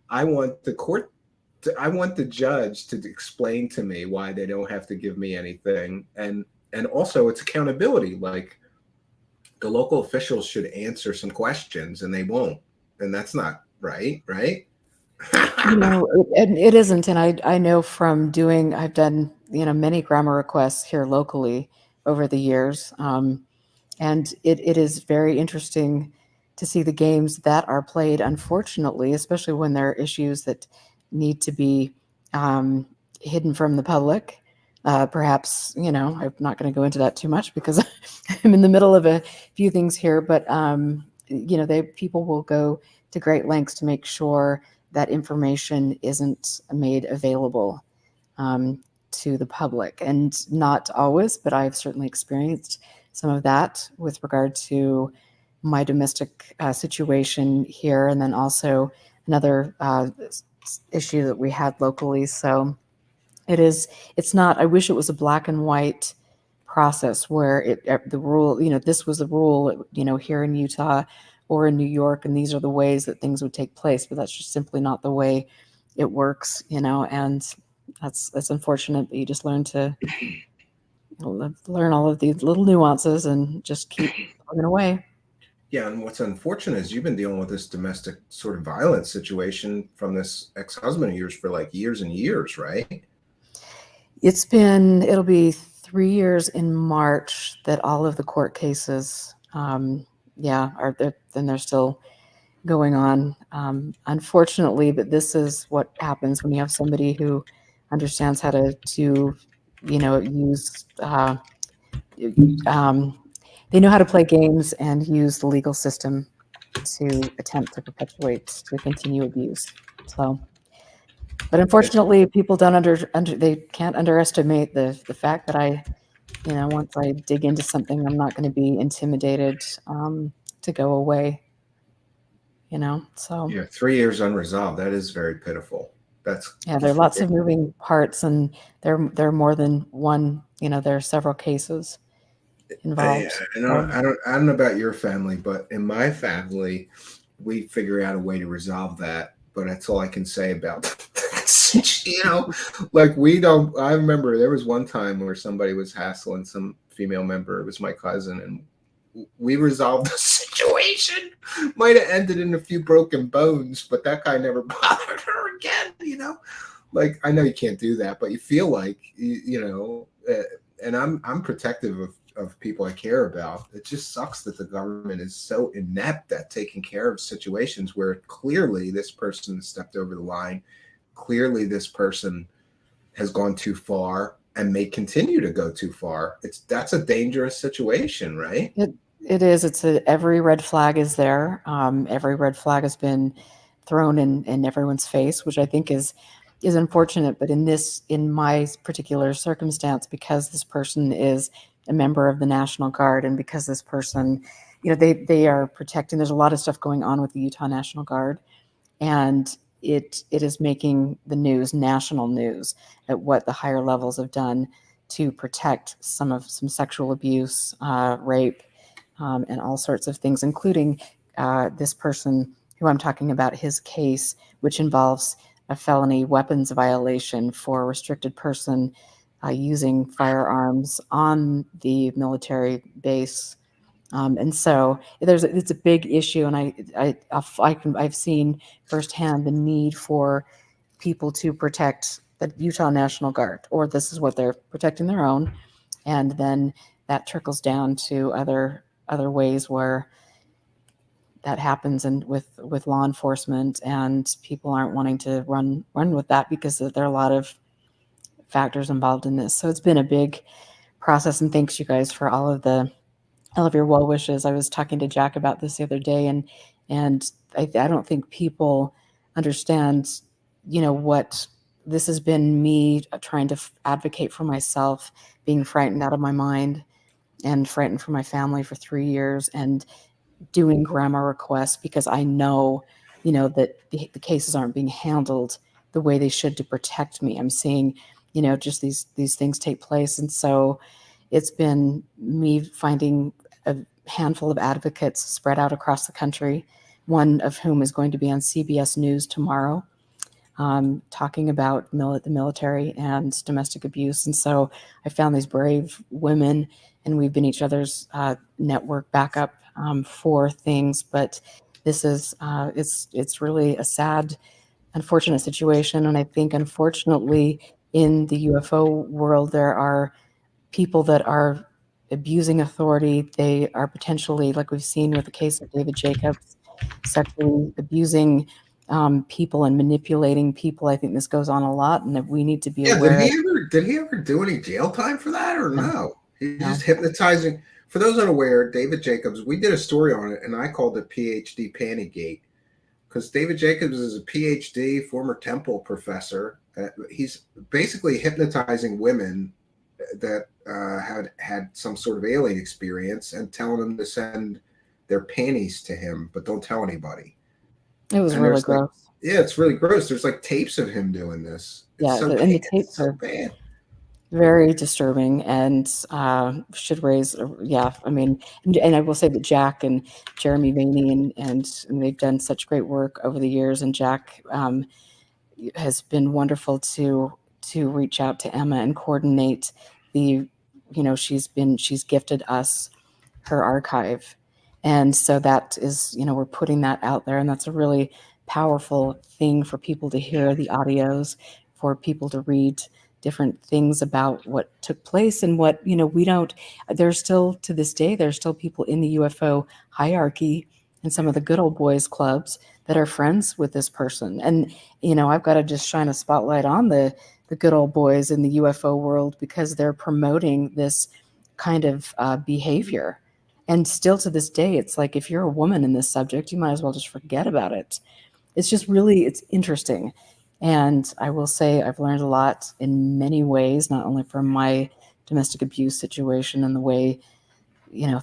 I want the judge to explain to me why they don't have to give me anything. And also it's accountability. Like, the local officials should answer some questions and they won't. And that's not right. It isn't. And I know from I've done, many grammar requests here locally over the years. And it is very interesting to see the games that are played, unfortunately, especially when there are issues that need to be hidden from the public. Perhaps, I'm not going to go into that too much because I'm in the middle of a few things here, but, people will go to great lengths to make sure that information isn't made available to the public. And not always, but I've certainly experienced some of that with regard to my domestic situation here, and then also another issue that we had locally. So it's not, I wish it was a black and white process where the rule, this was the rule, here in Utah or in New York, and these are the ways that things would take place, but that's just simply not the way it works, and that's unfortunate, but you just learn all of these little nuances and just keep plugging away. Yeah, and what's unfortunate is you've been dealing with this domestic sort of violence situation from this ex-husband of yours for like years and years, right? It'll be 3 years in March that all of the court cases, are there, then they're still going on, unfortunately, but this is what happens when you have somebody who understands how to use, they know how to play games and use the legal system to attempt to to continue abuse. So, but unfortunately, people don't they can't underestimate the fact that once I dig into something, I'm not going to be intimidated to go away. So yeah, 3 years unresolved. That is very pitiful. There are lots of moving parts, and there are more than one. There are several cases involved. I don't know about your family, but in my family, we figure out a way to resolve that. But that's all I can say about that. Like, we don't. I remember there was one time where somebody was hassling some female member. It was my cousin, and we resolved the situation. Might have ended in a few broken bones, but that guy never bothered her again. Like, I know you can't do that, but you feel like and I'm protective of people I care about. It just sucks that the government is so inept at taking care of situations where clearly this person stepped over the line. Clearly this person has gone too far and may continue to go too far. That's a dangerous situation, right? It is. Every red flag is there. Every red flag has been thrown in everyone's face, which I think is unfortunate. But in my particular circumstance, because this person is a member of the National Guard, and because this person, they are protecting. There's a lot of stuff going on with the Utah National Guard, and it is making the news, national news, at what the higher levels have done to protect some sexual abuse, rape, and all sorts of things, including this person who I'm talking about, his case, which involves a felony weapons violation for a restricted person using firearms on the military base. And so it's a big issue, and I've seen firsthand the need for people to protect the Utah National Guard, or this is what they're protecting their own. And then that trickles down to other ways where that happens, and with law enforcement, and people aren't wanting to run with that because there are a lot of factors involved in this. So it's been a big process, and thanks you guys for all of your well wishes. I was talking to Jack about this the other day, and I don't think people understand, what this has been, me trying to advocate for myself, being frightened out of my mind and frightened for my family for 3 years, and doing grandma requests because I know, that the cases aren't being handled the way they should to protect me. I'm seeing, just these things take place. And so it's been me finding a handful of advocates spread out across the country, one of whom is going to be on CBS News tomorrow, talking about the military and domestic abuse. And so I found these brave women, and we've been each other's network backup for things. But this is it's really a sad, unfortunate situation. And I think, unfortunately, in the UFO world, there are people that are abusing authority. They are potentially, like we've seen with the case of David Jacobs, sexually abusing people and manipulating people. I think this goes on a lot, and that we need to be aware. Did he ever do any jail time for that, or no? He's No. just hypnotizing. For those unaware, David Jacobs, we did a story on it, and I called it PhD Pantygate, because David Jacobs is a PhD, former Temple professor. He's basically hypnotizing women that had some sort of alien experience and telling them to send their panties to him, but don't tell anybody. It was really gross. Yeah, it's really gross. There's like tapes of him doing this. Yeah, and the tapes are bad. Very disturbing, and should raise. Yeah, I mean, and I will say that Jack and Jeremy Vaney and they've done such great work over the years. And Jack has been wonderful to reach out to Emma and coordinate the. She's gifted us her archive, and so that is, we're putting that out there, and that's a really powerful thing for people to hear the audios, for people to read different things about what took place, and what, we don't, there's still, to this day, there's still people in the UFO hierarchy and some of the good old boys clubs that are friends with this person. And, I've got to just shine a spotlight on the good old boys in the UFO world, because they're promoting this kind of behavior. And still to this day, it's like, if you're a woman in this subject, you might as well just forget about it. It's just really, it's interesting. And I will say I've learned a lot in many ways, not only from my domestic abuse situation and the way,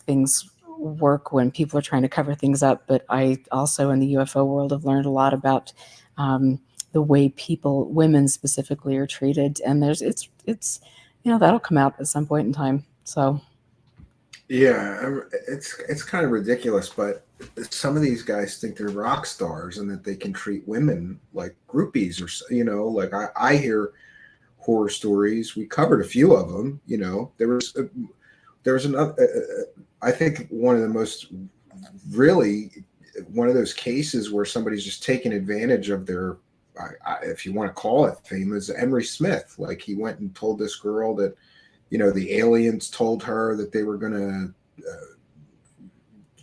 things work when people are trying to cover things up, but I also, in the UFO world, have learned a lot about the way women specifically, are treated. And it's that'll come out at some point in time. So. Yeah, it's kind of ridiculous, but some of these guys think they're rock stars and that they can treat women like groupies, or like I hear horror stories. We covered a few of them. There was another. I think one of the most, really, one of those cases where somebody's just taking advantage of their, if you want to call it fame, is Emery Smith. Like, he went and told this girl that, the aliens told her that they were going to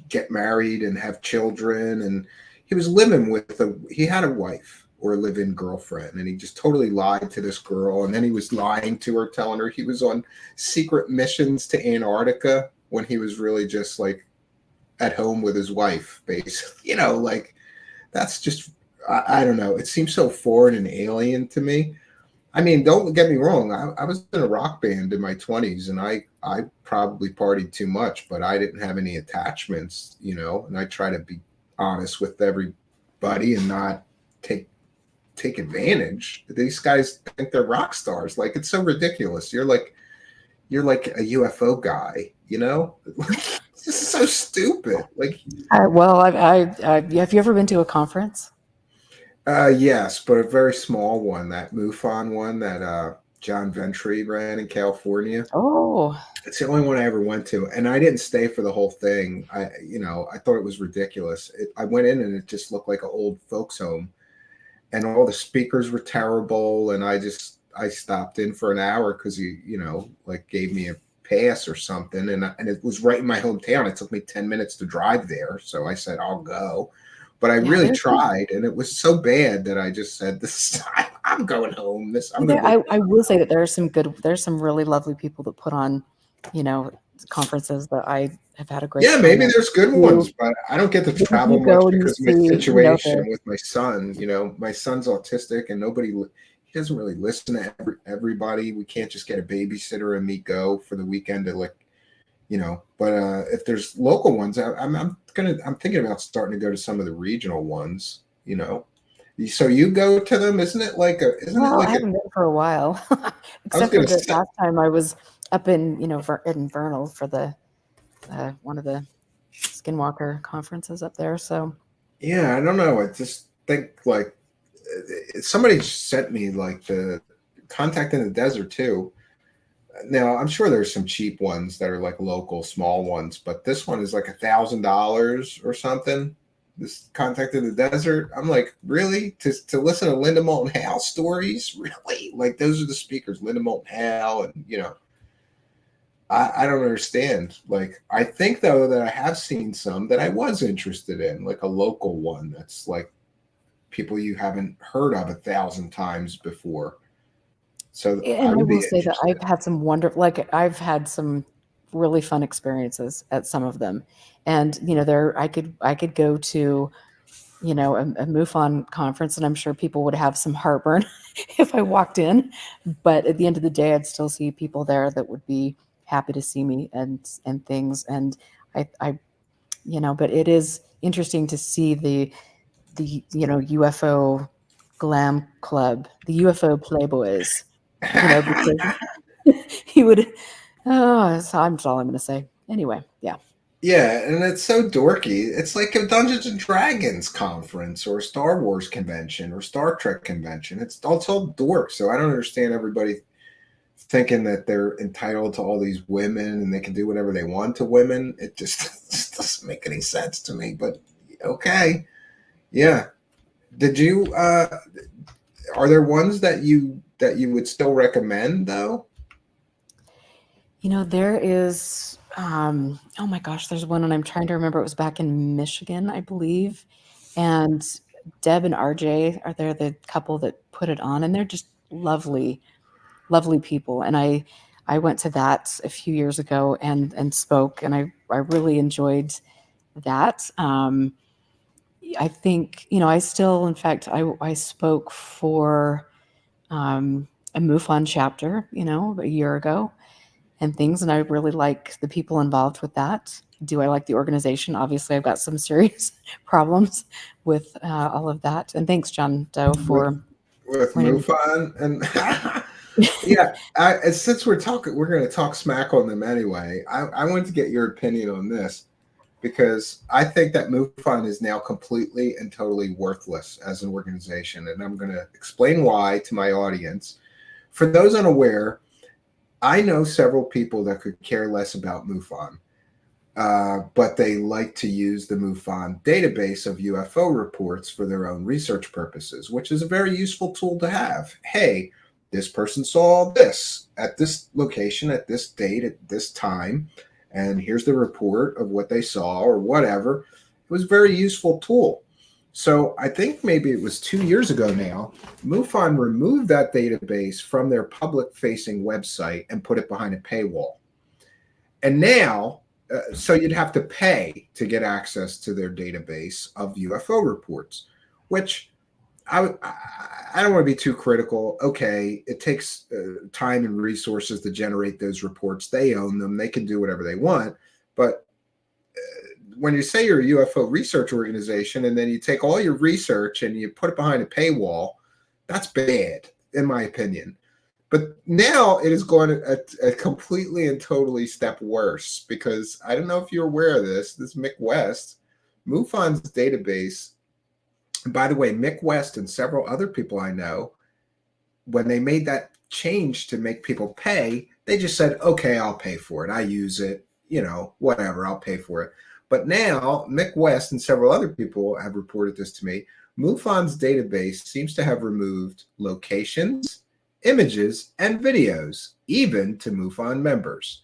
get married and have children. And he was living he had a wife or a live-in girlfriend, and he just totally lied to this girl. And then he was lying to her, telling her he was on secret missions to Antarctica when he was really just like at home with his wife, basically. Like, that's just, I don't know. It seems so foreign and alien to me. I mean, don't get me wrong. I was in a rock band in my 20s, and I probably partied too much, but I didn't have any attachments, and I try to be honest with everybody and not take advantage. These guys think they're rock stars. Like, it's so ridiculous. You're like a UFO guy, This is so stupid. Like, well, have you ever been to a conference? Yes, but a very small one, that MUFON one that John Ventry ran in California. Oh, it's the only one I ever went to, and I didn't stay for the whole thing. I thought it was ridiculous. I went in, and it just looked like an old folks home, and all the speakers were terrible, and I just I stopped in for an hour because he, like gave me a pass or something, and it was right in my hometown. It took me 10 minutes to drive there, so I said I'll go. But I really tried, and it was so bad that I just said, "This I'm going home." I will say that there's some really lovely people that put on, conferences that I have had a great time. Maybe there's good ones, but I don't get to travel much because of my situation with my son. My son's autistic, and he doesn't really listen to everybody. We can't just get a babysitter and me go for the weekend to But if there's local ones, I'm thinking about starting to go to some of the regional ones. So you go to them, isn't it like a? I haven't been for a while, except for the last time I was up in in Vernal for the one of the Skinwalker conferences up there. So yeah, I don't know. I just think like somebody sent me like the Contact in the Desert too. Now I'm sure there's some cheap ones that are like local, small ones, but this one is like $1,000 or something. This Contact in the Desert. I'm like, really? To listen to Linda Moulton Howe stories? Really? Like those are the speakers, Linda Moulton Howe, and I don't understand. Like, I think though that I have seen some that I was interested in, like a local one that's like people you haven't heard of 1,000 times before. So and I will say that I've had some really fun experiences at some of them, and I could go to a MUFON conference, and I'm sure people would have some heartburn if I walked in, but at the end of the day, I'd still see people there that would be happy to see me and things, and I but it is interesting to see the UFO glam club, the UFO playboys, because he would. Oh, that's all I'm going to say. Anyway, yeah. Yeah, and it's so dorky. It's like a Dungeons and Dragons conference or a Star Wars convention or Star Trek convention. It's all dork. So I don't understand everybody thinking that they're entitled to all these women and they can do whatever they want to women. It just doesn't make any sense to me. But okay, yeah. Did you? Are there ones that you would still recommend though? There is, oh my gosh, there's one, and I'm trying to remember. It was back in Michigan, I believe. And Deb and RJ are there, the couple that put it on, and they're just lovely, lovely people. And I went to that a few years ago and spoke, and I really enjoyed that. I think, I still, in fact, I spoke for a MUFON chapter, a year ago and things. And I really like the people involved with that. Do I like the organization? Obviously, I've got some serious problems with all of that. And thanks, John Doe, for with MUFON. And yeah, since we're going to talk smack on them anyway. I wanted to get your opinion on this because I think that MUFON is now completely and totally worthless as an organization, and I'm going to explain why to my audience. For those unaware, I know several people that could care less about MUFON, but they like to use the MUFON database of UFO reports for their own research purposes, which is a very useful tool to have. Hey, this person saw this at this location, at this date, at this time, and here's the report of what they saw or whatever. It was a very useful tool. So I think maybe it was 2 years ago now, MUFON removed that database from their public-facing website and put it behind a paywall. And now, so you'd have to pay to get access to their database of UFO reports, which I don't want to be too critical. Okay, it takes time and resources to generate those reports. They own them. They can do whatever they want. But when you say you're a UFO research organization and then you take all your research and you put it behind a paywall, that's bad, in my opinion. But now it is going a completely and totally step worse because I don't know if you're aware of this. This Mick West, MUFON's database. And by the way, Mick West and several other people I know, when they made that change to make people pay, they just said, okay, I'll pay for it. I use it, whatever, I'll pay for it. But now Mick West and several other people have reported this to me. MUFON's database seems to have removed locations, images, and videos, even to MUFON members.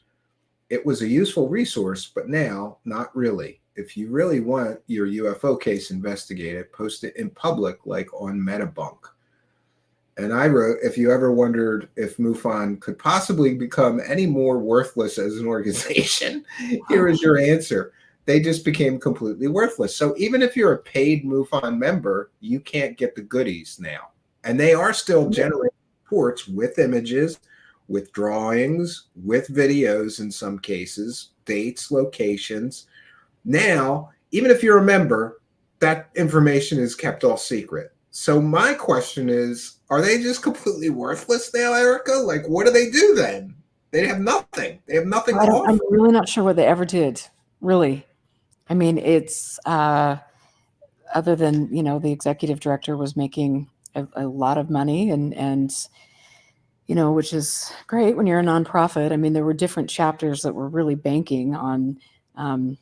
It was a useful resource, but now not really. If you really want your UFO case investigated, post it in public, like on Metabunk. And I wrote, if you ever wondered if MUFON could possibly become any more worthless as an organization, here is your answer. They just became completely worthless. So even if you're a paid MUFON member, you can't get the goodies now. And they are still generating reports with images, with drawings, with videos in some cases, dates, locations. Now, even if you're a member, that information is kept all secret. So my question is, are they just completely worthless now, Erica? Like, what do they do then? They have nothing. They have nothing to offer. I'm really not sure what they ever did, really. I mean, it's other than, the executive director was making a lot of money and which is great when you're a nonprofit. I mean, there were different chapters that were really banking on and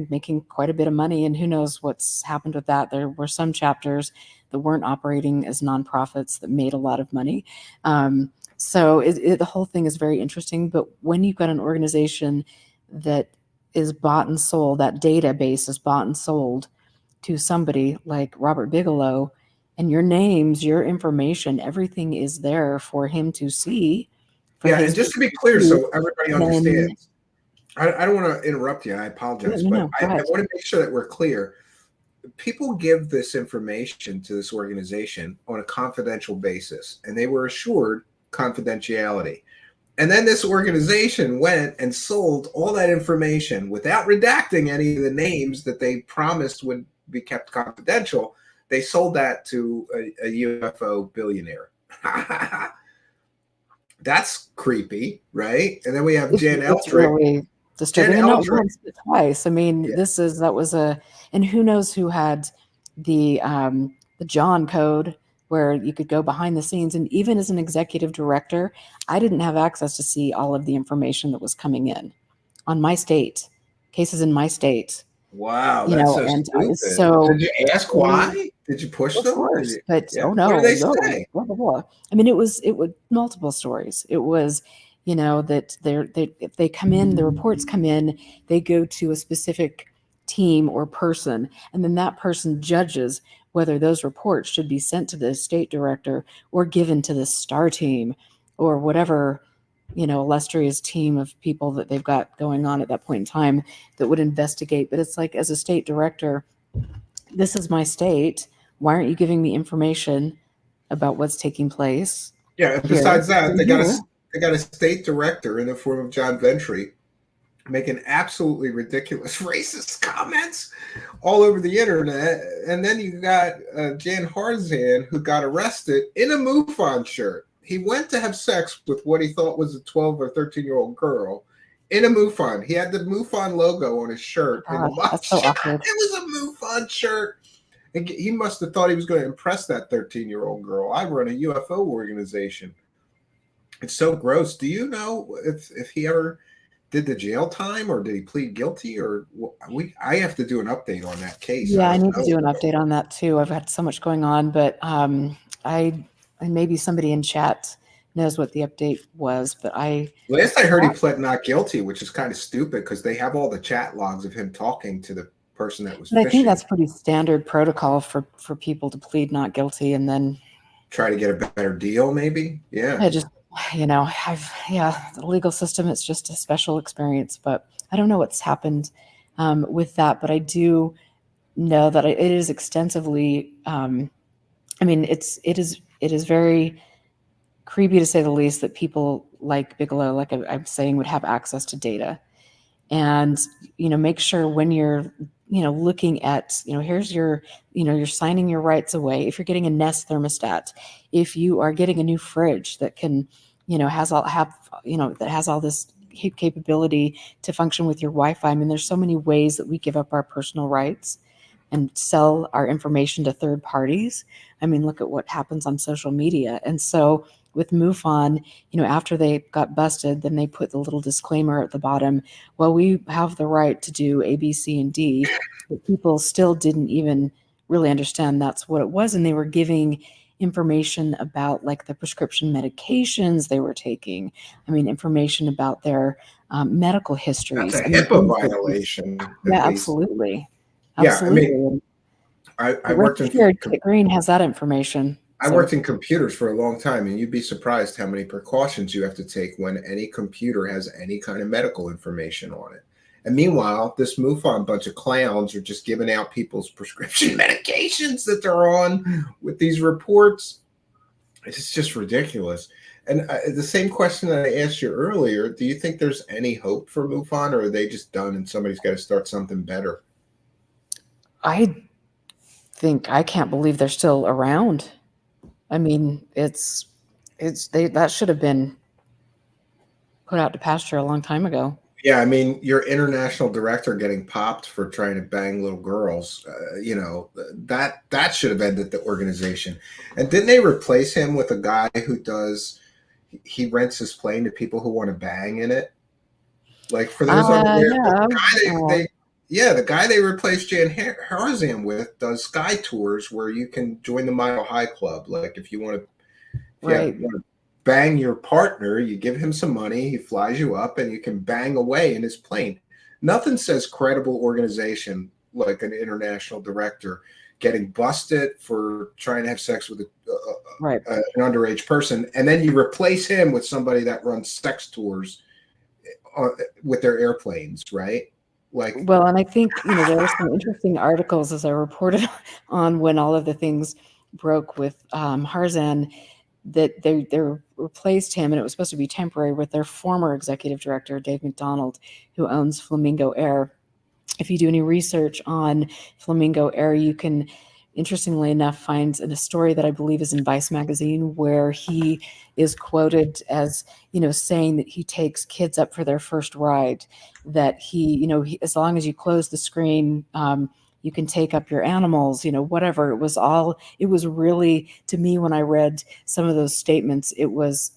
making quite a bit of money, and who knows what's happened with that. There were some chapters that weren't operating as nonprofits that made a lot of money. So the whole thing is very interesting. But when you've got an organization that is bought and sold, that database is bought and sold to somebody like Robert Bigelow, and your names, your information, everything is there for him to see. And just to be clear, so everybody understands, I don't want to interrupt you. I apologize, but I want to make sure that we're clear. People give this information to this organization on a confidential basis, and they were assured confidentiality. And then this organization went and sold all that information without redacting any of the names that they promised would be kept confidential. They sold that to a UFO billionaire. That's creepy, right? And then we have Jan Eldridge. Really disturbing, and not once but twice. I mean, and who knows who had the John code, where you could go behind the scenes. And even as an executive director, I didn't have access to see all of the information that was coming in on my state, cases in my state. Wow, that's so stupid. So did you ask why? Did you push them? Of course, but oh no, what did they say? Blah, blah, blah. I mean, it was multiple stories. It was, that if they come in, the reports come in, they go to a specific team or person, and then that person judges whether those reports should be sent to the state director or given to the STAR team or whatever, illustrious team of people that they've got going on at that point in time that would investigate. But it's like, as a state director, this is my state. Why aren't you giving me information about what's taking place? Yeah, and besides that, they got a state director in the form of John Ventry making absolutely ridiculous racist comments all over the internet. And then you got Jan Harzan, who got arrested in a MUFON shirt. He went to have sex with what he thought was a 12 or 13-year-old girl in a MUFON. He had the MUFON logo on his shirt. That's so awkward. It was a MUFON shirt. And he must have thought he was going to impress that 13-year-old girl. I run a UFO organization. It's so gross. Do you know if he ever did the jail time, or did he plead guilty, or I have to do an update on that case. Yeah, I need to do an update on that too. I've had so much going on, but maybe somebody in chat knows what the update was, but last I heard he pled not guilty, which is kind of stupid because they have all the chat logs of him talking to the person that was fishing. I think that's pretty standard protocol for people to plead not guilty and then try to get a better deal, maybe. Yeah. The legal system, it's just a special experience, but I don't know what's happened with that, but I do know that it is extensively, it is very creepy, to say the least, that people like Bigelow, like I'm saying, would have access to data. And, make sure when you're, looking at, here's your, you're signing your rights away. If you're getting a Nest thermostat, if you are getting a new fridge that can, that has all this capability to function with your Wi-Fi. I mean, there's so many ways that we give up our personal rights and sell our information to third parties. I mean, look at what happens on social media. And so with MUFON, after they got busted, then they put the little disclaimer at the bottom, well, we have the right to do A, B, C, and D, but people still didn't even really understand that's what it was. And they were giving information about like the prescription medications they were taking. I mean, information about their medical That's histories. a I mean, HIPAA things that violation, at yeah, least. absolutely. Yeah, I mean, Absolutely. I But rest worked in assured, Kit Green has that information. I So worked in computers for a long time, and you'd be surprised how many precautions you have to take when any computer has any kind of medical information on it. And meanwhile, this MUFON bunch of clowns are just giving out people's prescription medications that they're on with these reports. It's just ridiculous. And the same question that I asked you earlier, do you think there's any hope for MUFON, or are they just done and somebody's got to start something better? I I can't believe they're still around. I mean, that should have been put out to pasture a long time ago. Yeah, I mean, your international director getting popped for trying to bang little girls, that should have ended the organization. And didn't they replace him with a guy who does? He rents his plane to people who want to bang in it. Like for those unaware, Yeah. the guy they replaced Jan Harzan with does sky tours where you can join the Mile High Club. Like if you want to, Right. want to bang your partner, you give him some money, he flies you up, and you can bang away in his plane. Nothing says credible organization like an international director getting busted for trying to have sex with Right. an underage person, and then you replace him with somebody that runs sex tours with their airplanes, right? Like, Well, and I think, there were some interesting articles as I reported on when all of the things broke with Harzan, that they replaced him, and it was supposed to be temporary, with their former executive director, Dave McDonald, who owns Flamingo Air. If you do any research on Flamingo Air, you can, interestingly enough, find a story that I believe is in Vice magazine where he is quoted as, saying that he takes kids up for their first ride, that as long as you close the screen, you can take up your animals, whatever. It was really, to me, when I read some of those statements, it was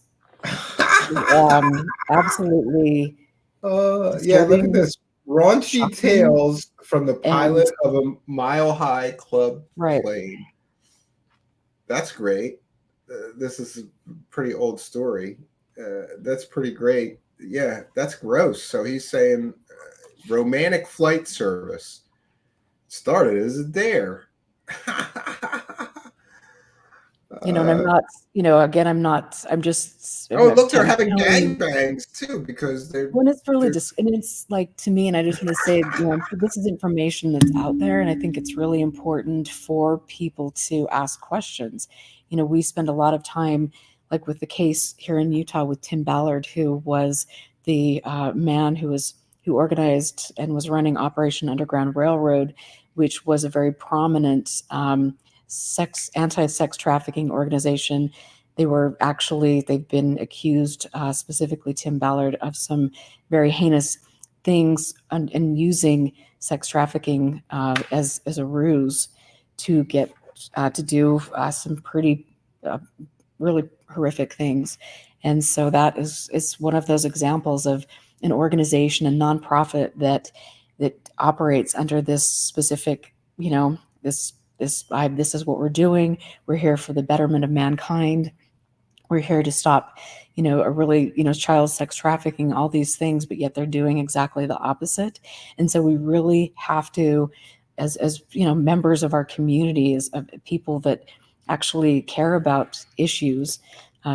absolutely yeah, look at disturbing, this raunchy shocking, tales from the and pilot of a Mile High Club right. plane. That's great. This is a pretty old story. That's pretty great. Yeah, that's gross. So he's saying romantic flight service started as a dare. And I'm not, again, I'm just, Oh, look, they're I'm having telling. gangbangs too because When it's really they're just, and it's like, to me, and I just want to say, this is information that's out there, and I think it's really important for people to ask questions. We spend a lot of time, like with the case here in Utah with Tim Ballard, who was the man who organized and was running Operation Underground Railroad, which was a very prominent anti-sex trafficking organization. They've been accused, specifically Tim Ballard, of some very heinous things, and using sex trafficking as a ruse to get to do some pretty really horrific things. And so it's one of those examples of an organization, a nonprofit that operates under this specific, this is what we're doing. We're here for the betterment of mankind. We're here to stop, a really, child sex trafficking, all these things, but yet they're doing exactly the opposite. And so we really have to, as members of our community, as people that actually care about issues,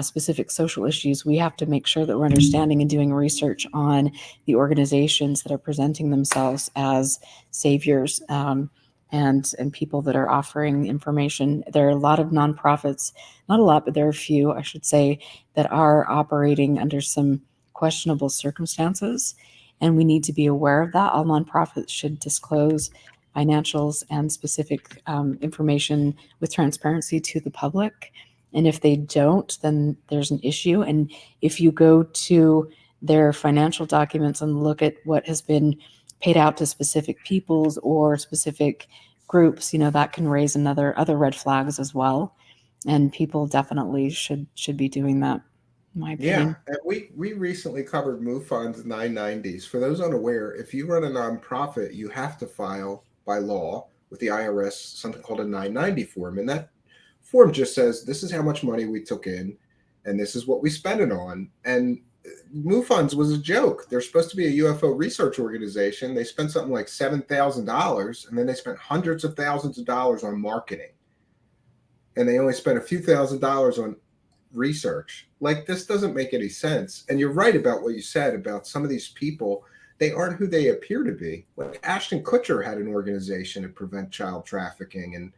specific social issues, we have to make sure that we're understanding and doing research on the organizations that are presenting themselves as saviors, and people that are offering information. There are a lot of nonprofits, not a lot, but there are a few, I should say, that are operating under some questionable circumstances, and we need to be aware of that. All nonprofits should disclose financials and specific information with transparency to the public. And if they don't, then there's an issue. And if you go to their financial documents and look at what has been paid out to specific peoples or specific groups, that can raise other red flags as well. And people definitely should be doing that, in my yeah. opinion. And we recently covered MUFON's 990s. For those unaware, if you run a nonprofit, you have to file by law with the IRS something called a 990 form, and that form just says, this is how much money we took in, and this is what we spent it on. And MUFONs was a joke. They're supposed to be a UFO research organization. They spent something like $7,000, and then they spent hundreds of thousands of dollars on marketing. And they only spent a few $1,000s on research. Like, this doesn't make any sense. And you're right about what you said about some of these people. They aren't who they appear to be. Like Ashton Kutcher had an organization to prevent child trafficking and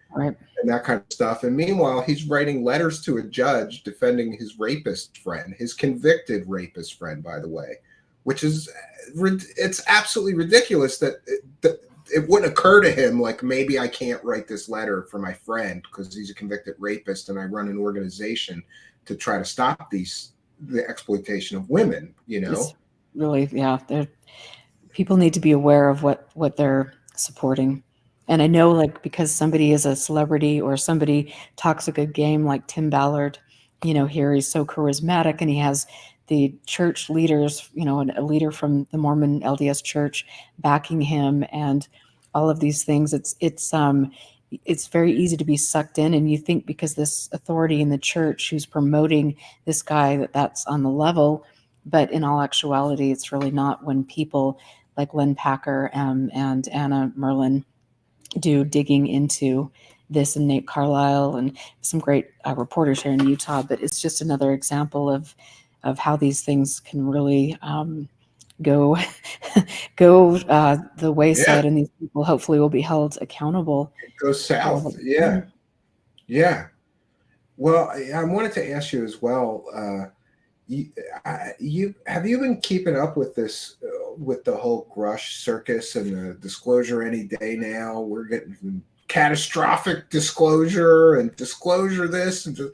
that kind of stuff. And meanwhile, he's writing letters to a judge defending his rapist friend, his convicted rapist friend, by the way, which is, it's absolutely ridiculous that it wouldn't occur to him, like, maybe I can't write this letter for my friend because he's a convicted rapist and I run an organization to try to stop the exploitation of women, you know? It's really, yeah. People need to be aware of what they're supporting. And I know, like, because somebody is a celebrity or somebody talks a good game, like Tim Ballard, you know, here he's so charismatic and he has the church leaders, you know, a leader from the Mormon LDS church backing him and all of these things. It's very easy to be sucked in, and you think because this authority in the church who's promoting this guy that's on the level, but in all actuality, it's really not. When people like Len Packer and Anna Merlin do digging into this, and Nate Carlisle and some great reporters here in Utah, but it's just another example of how these things can really go the wayside, and these people hopefully will be held accountable. It goes south. Yeah. Yeah. Well, I wanted to ask you as well, you have you been keeping up with this, with the whole Grush circus and the disclosure any day now? We're getting catastrophic disclosure and disclosure this and just,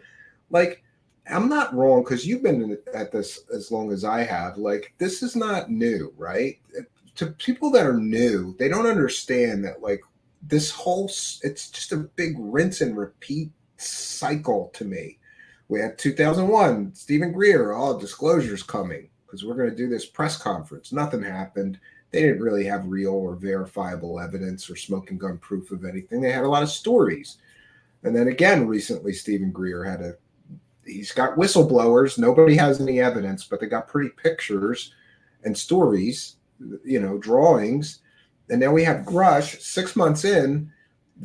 like, I'm not wrong, because you've been at this as long as I have. Like, this is not new, right? To people that are new, they don't understand that, like, this whole, it's just a big rinse and repeat cycle to me. We had 2001, Stephen Greer, disclosure's coming because we're going to do this press conference. Nothing happened. They didn't really have real or verifiable evidence or smoking gun proof of anything. They had a lot of stories. And then again, recently, Stephen Greer he's got whistleblowers. Nobody has any evidence, but they got pretty pictures and stories, you know, drawings. And now we have Grush 6 months in,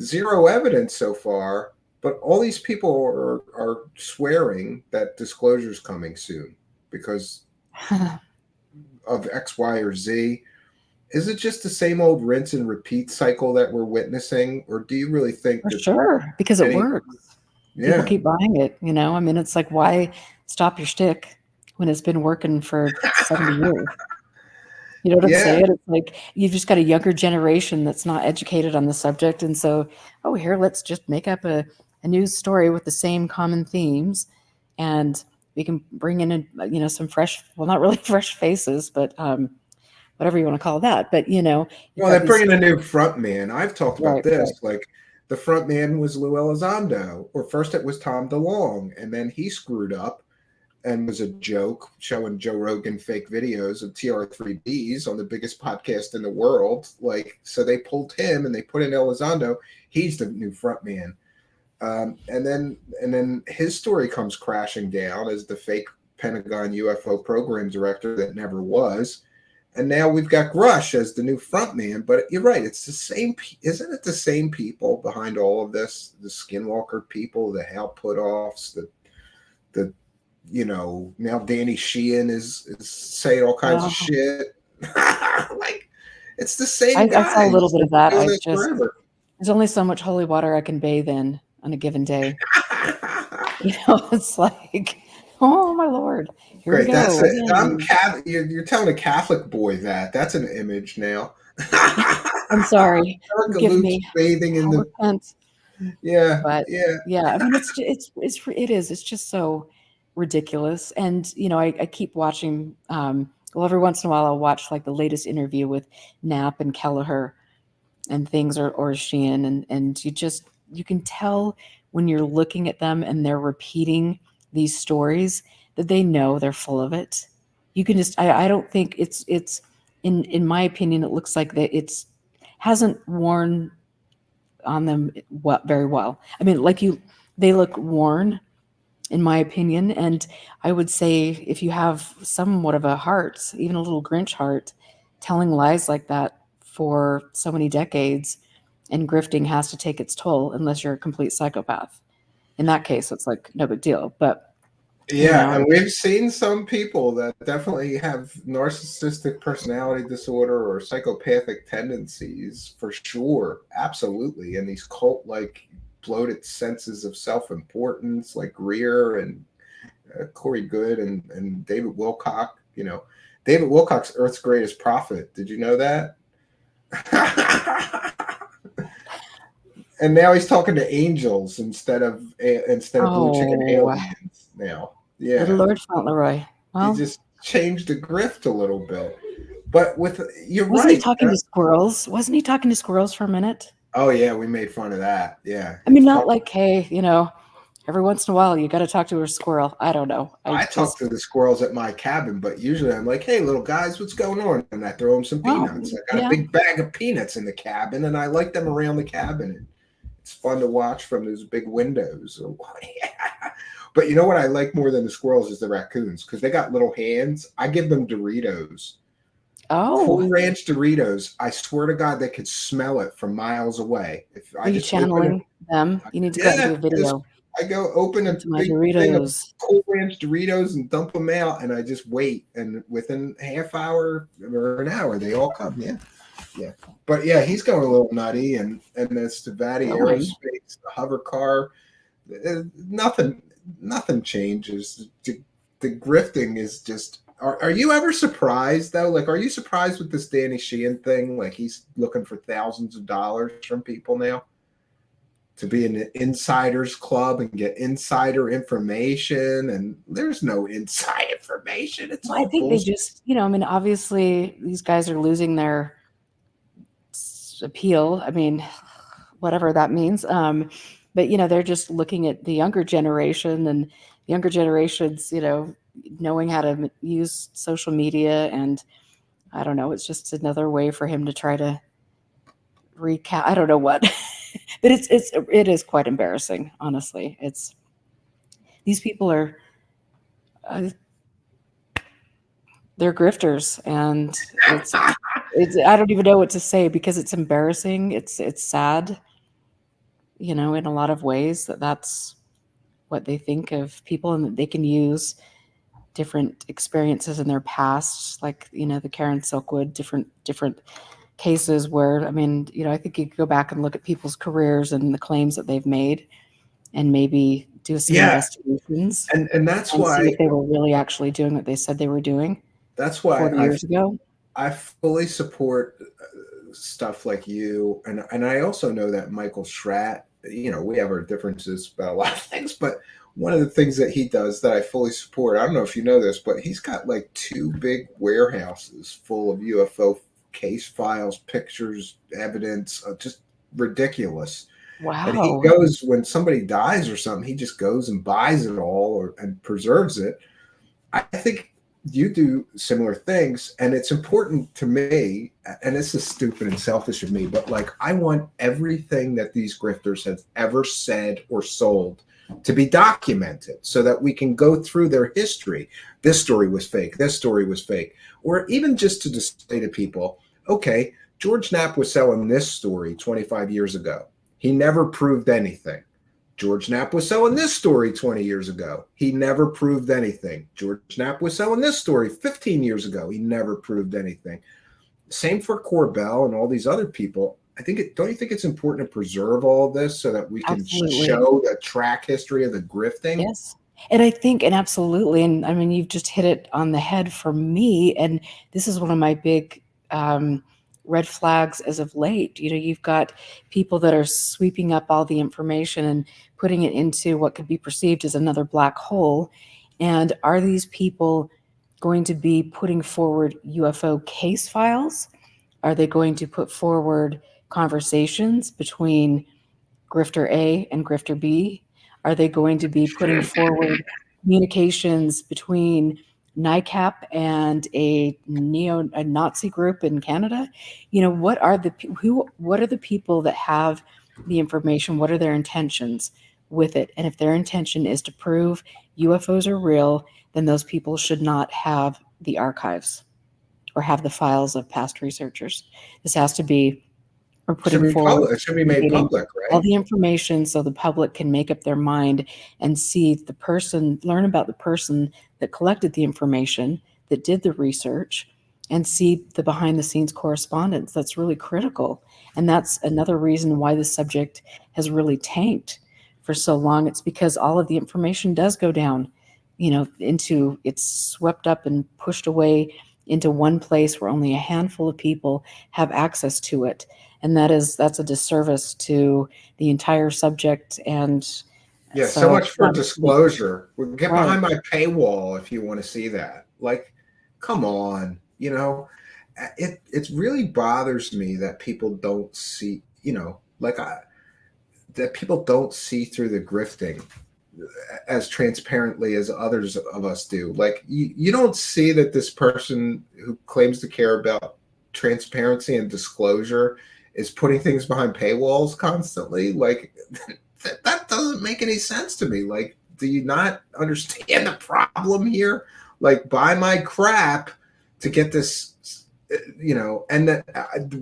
zero evidence so far. But all these people are swearing that disclosure is coming soon because of X, Y, or Z. Is it just the same old rinse and repeat cycle that we're witnessing? Or do you really think For sure, because it works. Yeah. People keep buying it, you know? I mean, it's like, why stop your shtick when it's been working for 70 years? You know what I'm saying? It's like, you've just got a younger generation that's not educated on the subject. And so, here, let's just make up a news story with the same common themes. And we can bring in, some fresh, well, not really fresh faces, but whatever you want to call that. But, well, they're bringing a new front man. I've talked about this. Right. Like, the front man was Lou Elizondo, or first it was Tom DeLonge, and then he screwed up and was a joke, showing Joe Rogan fake videos of TR3Bs on the biggest podcast in the world. Like, so they pulled him and they put in Elizondo. He's the new front man. And then his story comes crashing down as the fake Pentagon UFO program director that never was. And now we've got Grush as the new front man. But you're right, it's the same. Isn't it the same people behind all of this? The Skinwalker people, the Hal Putoffs, the now Danny Sheehan is saying all kinds of shit. Like, it's the same guy. I saw a little bit of that. There's only so much holy water I can bathe in on a given day. It's like, oh my Lord, here we go. That's it. You're telling a Catholic boy that. That's an image now. I'm sorry. Forgive me. Bathing in the. Repent. Yeah. But yeah. I mean, it's just so ridiculous. And I keep watching. Well, every once in a while, I'll watch like the latest interview with Knapp and Kelleher and things, or Sheehan, and you can tell when you're looking at them and they're repeating these stories that they know they're full of it. You can just, I don't think it's in my opinion, it looks like that hasn't worn on them very well. I mean, like they look worn, in my opinion. And I would say if you have somewhat of a heart, even a little Grinch heart, telling lies like that for so many decades and grifting has to take its toll unless you're a complete psychopath. In that case, it's like no big deal. But Yeah, and we've seen some people that definitely have narcissistic personality disorder or psychopathic tendencies for sure. Absolutely. And these cult like bloated senses of self importance, like Greer and Corey Good and David Wilcock. You know, David Wilcock's Earth's Greatest Prophet. Did you know that? And now he's talking to angels instead of blue chicken aliens now. Yeah. Little Lord Fauntleroy. Well, he just changed the grift a little bit. But you're right. Wasn't he talking to squirrels? Wasn't he talking to squirrels for a minute? Oh yeah, we made fun of that. Yeah. I mean, not like, hey, every once in a while you got to talk to a squirrel. I don't know. I talk to the squirrels at my cabin, but usually I'm like, hey, little guys, what's going on? And I throw them some peanuts. I got a big bag of peanuts in the cabin, and I like them around the cabin. It's fun to watch from those big windows. But you know what I like more than the squirrels is the raccoons, because they got little hands. I give them Doritos. Oh. Cool Ranch Doritos. I swear to God, they could smell it from miles away. Are you channeling them? You need to go do a video. I go open a big thing of Cool Ranch Doritos and dump them out, and I just wait. And within a half hour or an hour, they all come. Yeah. Yeah. But yeah, he's going a little nutty, and the Stevati Aerospace, the hover car, nothing changes. The grifting is just. Are you ever surprised though? Like, are you surprised with this Danny Sheehan thing? Like, he's looking for thousands of dollars from people now to be in the insiders club and get insider information, and there's no inside information. It's all I think bullshit. They just, I mean, obviously these guys are losing their appeal. I mean, whatever that means. But they're just looking at the younger generation, and younger generations, knowing how to use social media, and I don't know, it's just another way for him to try to recap. I don't know what, but it is quite embarrassing, honestly. These people are they're grifters, and it's I don't even know what to say, because it's embarrassing. It's sad, in a lot of ways, that's what they think of people, and that they can use different experiences in their past, like, the Karen Silkwood, different cases where, I mean, I think you could go back and look at people's careers and the claims that they've made, and maybe do some investigations. And that's why, see if they were really actually doing what they said they were doing. That's why 40 years ago. I fully support stuff like you. And I also know that Michael Schratt, we have our differences about a lot of things, but one of the things that he does that I fully support, I don't know if you know this, but he's got like 2 big warehouses full of UFO case files, pictures, evidence, just ridiculous. Wow. And he goes, when somebody dies or something, he just goes and buys it all and preserves it. I think you do similar things, and it's important to me, and this is stupid and selfish of me, but like, I want everything that these grifters have ever said or sold to be documented, so that we can go through their history. This story was fake. This story was fake. Or even just to display to people, okay, George Knapp was selling this story 25 years ago. He never proved anything. George Knapp was selling this story 20 years ago. He never proved anything. George Knapp was selling this story 15 years ago. He never proved anything. Same for Corbell and all these other people. Don't you think it's important to preserve all of this so that we can show the track history of the grifting? Yes. And I think, and absolutely, and I mean, you've just hit it on the head for me. And this is one of my big red flags as of late. You've got people that are sweeping up all the information and putting it into what could be perceived as another black hole. And are these people going to be putting forward UFO case files? Are they going to put forward conversations between Grifter A and Grifter B? Are they going to be putting forward communications between NICAP and a Nazi group in Canada? What are the people that have the information? What are their intentions? with it. And if their intention is to prove UFOs are real, then those people should not have the archives or have the files of past researchers. This has to be, or putting forward, it should be made public, all right? the information so the public can make up their mind and see the person, learn about the person that collected the information, that did the research, and see the behind the scenes correspondence. That's really critical. And that's another reason why the subject has really tanked for so long. It's because all of the information does go down, it's swept up and pushed away into one place where only a handful of people have access to it. And that's a disservice to the entire subject. And yeah, so much for disclosure. We'll get behind my paywall if you want to see that. Like, come on, it really bothers me that people don't see, that people don't see through the grifting as transparently as others of us do. Like, you don't see that this person who claims to care about transparency and disclosure is putting things behind paywalls constantly. Like, that doesn't make any sense to me. Like, do you not understand the problem here? Like, buy my crap to get this, and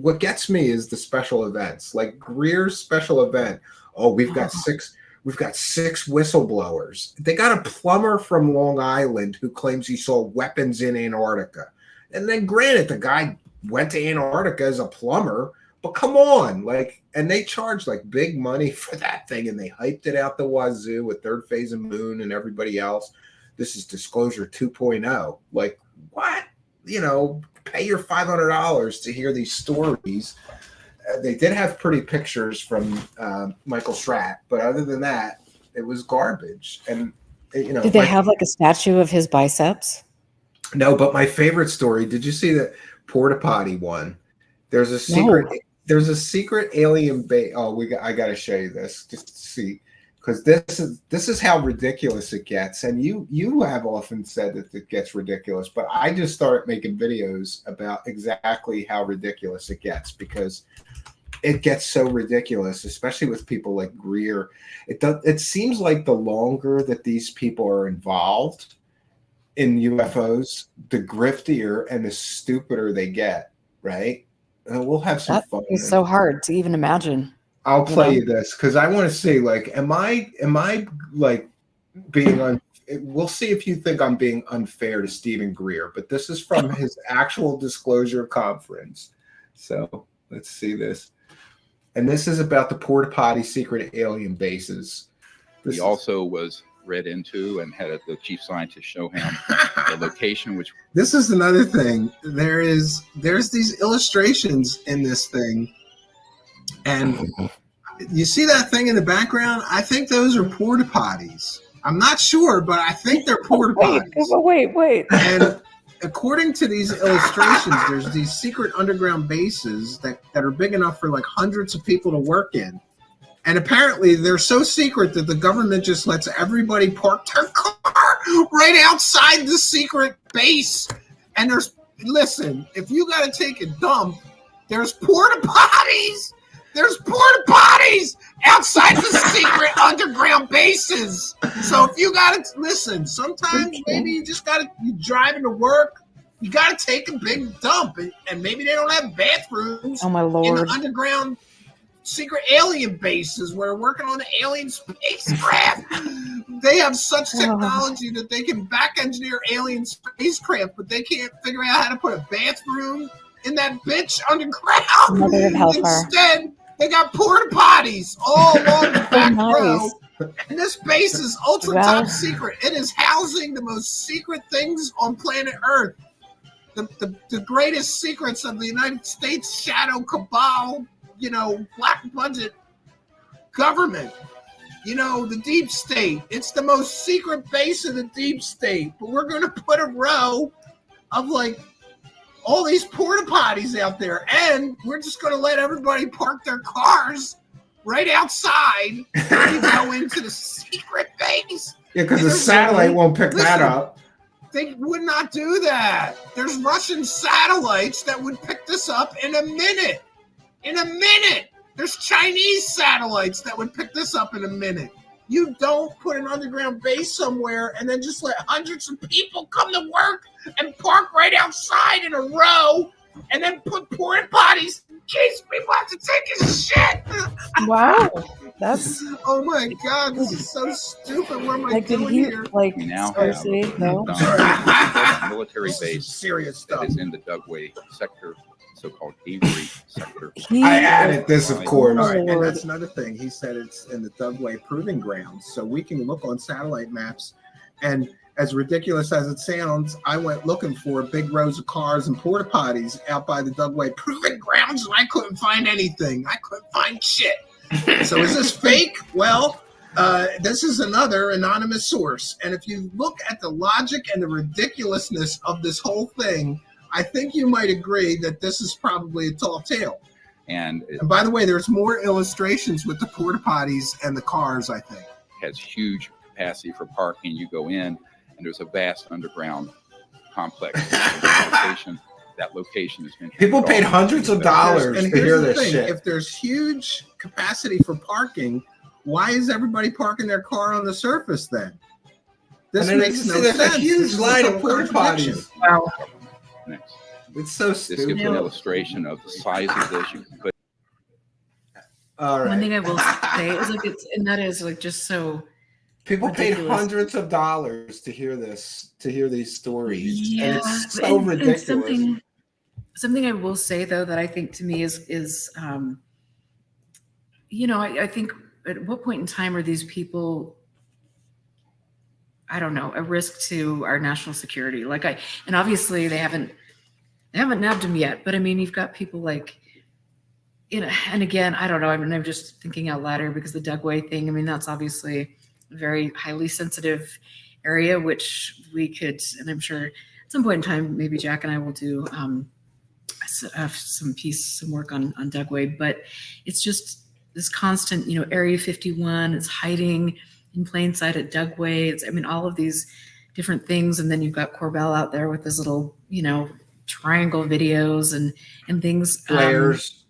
what gets me is the special events, like Greer's special event. Oh, we've got six whistleblowers. They got a plumber from Long Island who claims he saw weapons in Antarctica. And then granted, the guy went to Antarctica as a plumber, but come on, and they charged like big money for that thing, and they hyped it out the wazoo with Third Phase of Moon and everybody else. This is Disclosure 2.0. Like, what? Pay your $500 to hear these stories. They did have pretty pictures from Michael Schratt, but other than that, it was garbage. And did they have like a statue of his biceps? No, but my favorite story. Did you see the porta potty one? There's a secret. No. There's a secret alien base. Oh, I got to show you this just to see, because this is how ridiculous it gets. And you have often said that it gets ridiculous, but I just started making videos about exactly how ridiculous it gets, because it gets so ridiculous, especially with people like Greer. It seems like the longer that these people are involved in UFOs, the griftier and the stupider they get, right? And we'll have some fun. It's so hard to even imagine. I'll play you this because I want to see, like, am I like being we'll see if you think I'm being unfair to Stephen Greer, but this is from his actual disclosure conference. So let's see this. And this is about the porta potty secret alien bases. He also was read into and had the chief scientist show him the location, which this is another thing. There's these illustrations in this thing, and you see that thing in the background? I think those are porta potties. I'm not sure, but I think they're porta potties. Wait. And according to these illustrations, there's these secret underground bases that are big enough for like hundreds of people to work in. And apparently they're so secret that the government just lets everybody park their car right outside the secret base. And listen, if you got to take a dump, there's porta potties. There's porta potties outside the secret underground bases. So if you got to listen, sometimes maybe you just got to, you driving to work, you got to take a big dump, and maybe they don't have bathrooms. Oh my Lord. In the underground secret alien bases where they're working on the alien spacecraft. They have such technology that they can back engineer alien spacecraft, but they can't figure out how to put a bathroom in that bitch underground. Instead, they got porta potties all along the back row. And this base is ultra top secret. It is housing the most secret things on planet Earth. The greatest secrets of the United States shadow cabal, black budget government, the deep state. It's the most secret base of the deep state. But we're going to put a row of like all these porta potties out there, and we're just going to let everybody park their cars right outside when you go into the secret base. Yeah, because the satellite won't pick that up. They would not do that. There's Russian satellites that would pick this up in a minute. In a minute. There's Chinese satellites that would pick this up in a minute. You don't put an underground base somewhere and then just let hundreds of people come to work and park right outside in a row and then put porta potties in case people have to take a shit. Wow, that's Oh my God, this is so stupid. What am I like, did doing he here? like We now have seriously? No. a military This is base serious that stuff. is in the Dugway sector, so-called Avery sector. I added this, of course. All right, and Lord. that's another thing. He said it's in the Dugway Proving Grounds, so we can look on satellite maps. And as ridiculous as it sounds, I went looking for big rows of cars and porta potties out by the Dugway Proving Grounds, and I couldn't find anything. I couldn't find shit. So is this fake? Well, this is another anonymous source. And if you look at the logic and the ridiculousness of this whole thing, I think you might agree that this is probably a tall tale. And it And by the way, there's more illustrations with the porta potties and the cars, I think. has huge capacity for parking. You go in, and there's a vast underground complex. That location has been People paid hundreds of dollars And to hear here's the this thing, shit. if there's huge capacity for parking, why is everybody parking their car on the surface then? This And then makes no there's sense. a huge This is line a of porta contradiction. potties. Wow. Next. It's so This gives stupid. an illustration of the size of this. You can put All right. One thing I will say is like and that is like just so People paid ridiculous. hundreds of dollars to hear this, to hear these stories. Yeah, And it's so and ridiculous. something I will say though that I think to me is you know, I think at what point in time are these people, I don't know, a risk to our national security? Like and obviously they haven't nabbed him yet, but I mean, you've got people like, you know, and again, I don't know. I mean, I'm just thinking out loud here because the Dugway thing, I mean, that's obviously a very highly sensitive area, which we could, and I'm sure at some point in time, maybe Jack and I will do some work on Dugway, but it's just this constant, you know, Area 51, it's hiding in plain sight at Dugway. It's, I mean, all of these different things. And then you've got Corbell out there with his little, you know, triangle videos and things. Flares.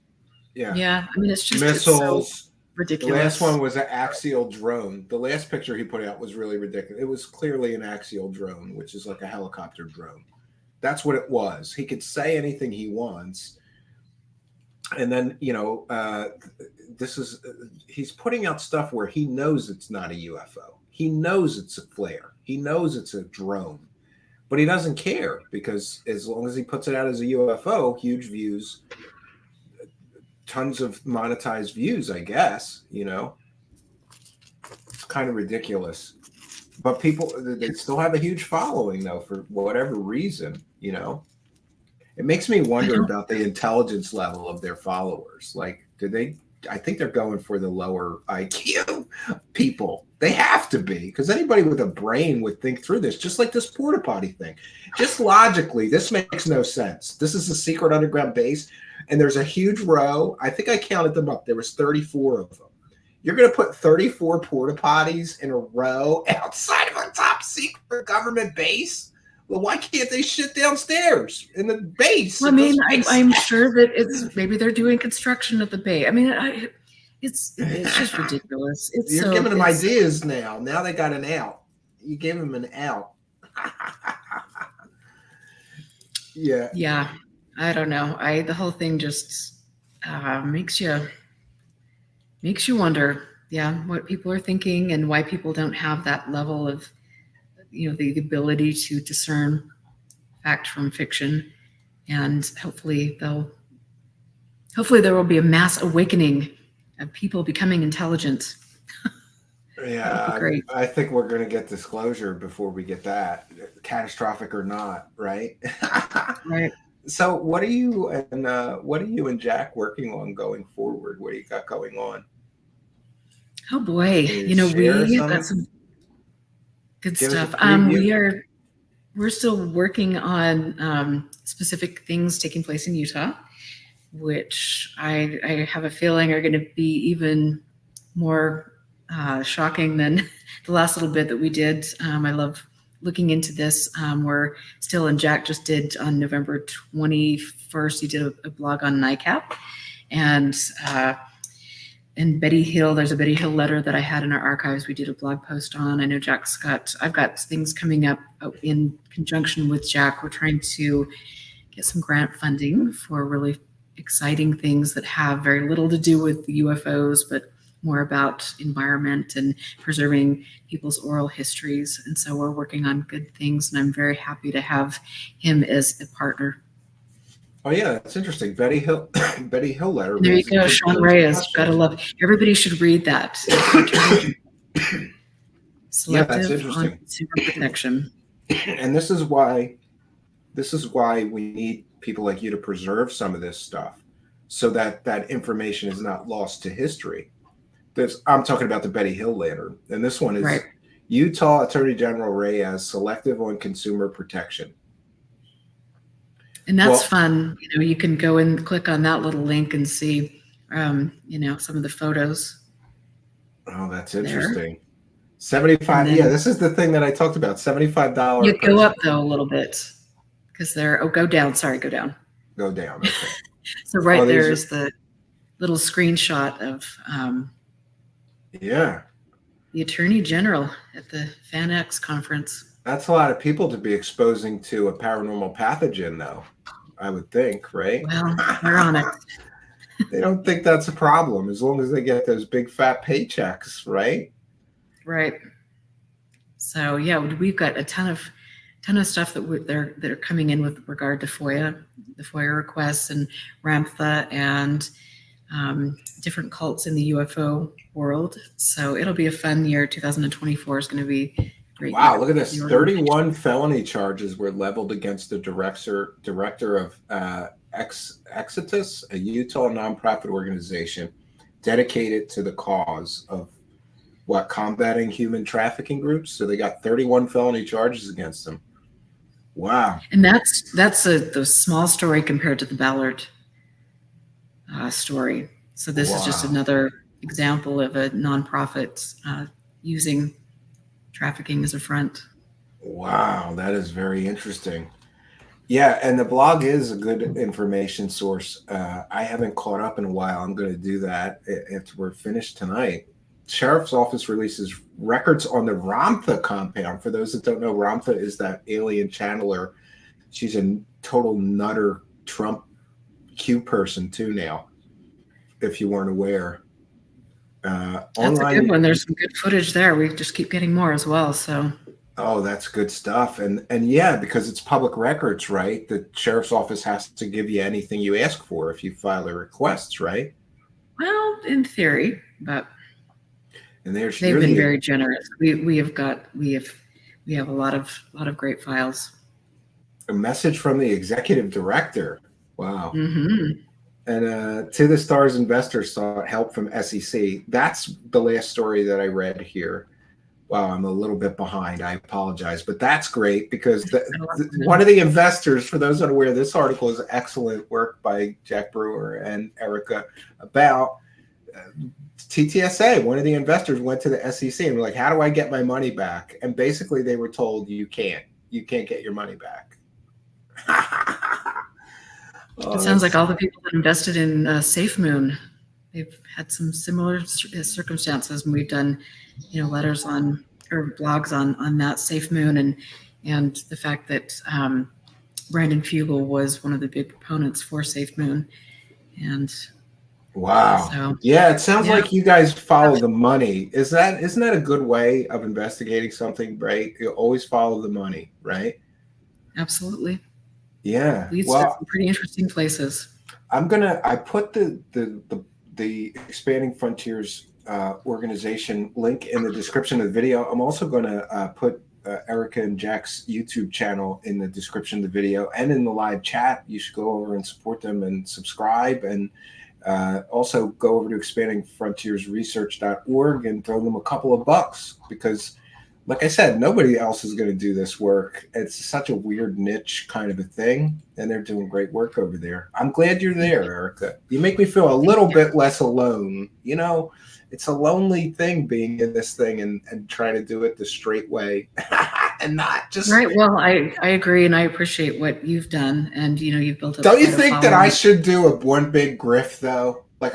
Yeah. Yeah. I mean, it's just Missiles. It's so ridiculous. The last one was an axial drone. The last picture he put out was really ridiculous. It was clearly an axial drone, which is like a helicopter drone. That's what it was. He could say anything he wants. And then, you know, he's putting out stuff where he knows it's not a UFO. He knows it's a flare. He knows it's a drone, but he doesn't care because as long as he puts it out as a UFO, huge views, tons of monetized views, I guess, you know, it's kind of ridiculous, but people, they still have a huge following though, for whatever reason, you know. It makes me wonder about the intelligence level of their followers. Like, I think they're going for the lower IQ people. They have to be, because anybody with a brain would think through this, just like this porta potty thing. Just logically, this makes no sense. This is a secret underground base, and there's a huge row. I think I counted them up. There was 34 of them. You're going to put 34 porta potties in a row outside of a top secret government base? Well, why can't they shit downstairs in the base? Well, I mean, I'm sure that it's maybe they're doing construction at the bay. I mean, it's just ridiculous. You're giving them ideas now. Now they got an out. You gave them an out. Yeah. Yeah. I don't know. The whole thing just makes you wonder, yeah, what people are thinking and why people don't have that level of, you know, the ability to discern fact from fiction. And hopefully there will be a mass awakening of people becoming intelligent. Yeah, great. I think we're going to get disclosure before we get that, catastrophic or not, right? Right. So what are you and Jack working on going forward? What do you got going on? Oh boy, you know, we got some good stuff. We're still working on specific things taking place in Utah, which I have a feeling are going to be even more shocking than the last little bit that we did. I love looking into this. We're still, and Jack just did on November 21st, he did a blog on NICAP. And and Betty Hill, there's a Betty Hill letter that I had in our archives. We did a blog post on. I know I've got things coming up in conjunction with Jack. We're trying to get some grant funding for really exciting things that have very little to do with the UFOs, but more about environment and preserving people's oral histories. And so we're working on good things, and I'm very happy to have him as a partner. Oh yeah, that's interesting. Betty Hill, Betty Hill letter. There you go, Sean Reyes. Gotta love. Everybody should read that. Selective on consumer protection. And this is why we need people like you to preserve some of this stuff, so that that information is not lost to history. I'm talking about the Betty Hill letter, and this one is right. Utah Attorney General Reyes, selective on consumer protection. And that's fun. You know, you can go and click on that little link and see, you know, some of the photos. Oh, that's interesting. There. 75. Then, yeah, this is the thing that I talked about. $75. You go up though a little bit because they're. Oh, go down. Sorry, go down. Go down. Okay. So right there is the little screenshot of. Yeah. The Attorney General at the FanX conference. That's a lot of people to be exposing to a paranormal pathogen, though, I would think, right? Well, they're on it. They don't think that's a problem as long as they get those big fat paychecks, right? Right. So yeah, we've got a ton of stuff that are coming in with regard to FOIA, the FOIA requests, and Ramtha, and different cults in the UFO world. So it'll be a fun year. 2024 is going to be a great. Wow, year. Look at this. 31 felony charges were leveled against the director of Exitus, a Utah nonprofit organization dedicated to the cause of combating human trafficking groups. So they got 31 felony charges against them. Wow. And that's the small story compared to the Ballard story. So this is just another example of a nonprofit using trafficking as a front. Wow, that is very interesting. Yeah, and the blog is a good information source. I haven't caught up in a while. I'm going to do that if we're finished tonight. Sheriff's Office releases records on the Ramtha compound. For those that don't know, Ramtha is that alien channeler. She's a total nutter Trump Q person too now, if you weren't aware. That's online, a good one. There's some good footage there. We just keep getting more as well. So. Oh, that's good stuff. And yeah, because it's public records, right? The Sheriff's Office has to give you anything you ask for if you file a request, right? Well, in theory, but and they've been very generous. We have a lot of great files. A message from the executive director. Wow. Mm-hmm. And to the stars investors sought help from SEC. That's the last story that I read here. Wow, I'm a little bit behind. I apologize, but that's great because one of the investors, for those unaware, this article is excellent work by Jack Brewer and Erica about TTSA. One of the investors went to the SEC and were like, "How do I get my money back?" And basically, they were told, "You can't get your money back." It sounds like all the people that invested in SafeMoon, they've had some similar circumstances, and we've done, letters on or blogs on that SafeMoon, and the fact that Brandon Fugel was one of the big proponents for SafeMoon, and wow, so, yeah, it sounds like you guys follow the money. Isn't that a good way of investigating something, right? You always follow the money, right? Absolutely. Yeah, leads to some pretty interesting places. I put the Expanding Frontiers organization link in the description of the video. I'm also going to put Erica and Jack's YouTube channel in the description of the video and in the live chat. You should go over and support them and subscribe, and also go over to expandingfrontiersresearch.org and throw them a couple of bucks, because like I said, nobody else is going to do this work. It's such a weird niche kind of a thing, and they're doing great work over there. I'm glad you're there, Erica. You make me feel a little bit less alone. It's a lonely thing being in this thing and trying to do it the straight way and not just right. Well, I agree, and I appreciate what you've done, and you've built up. Don't you think that I should do one big grift though? Like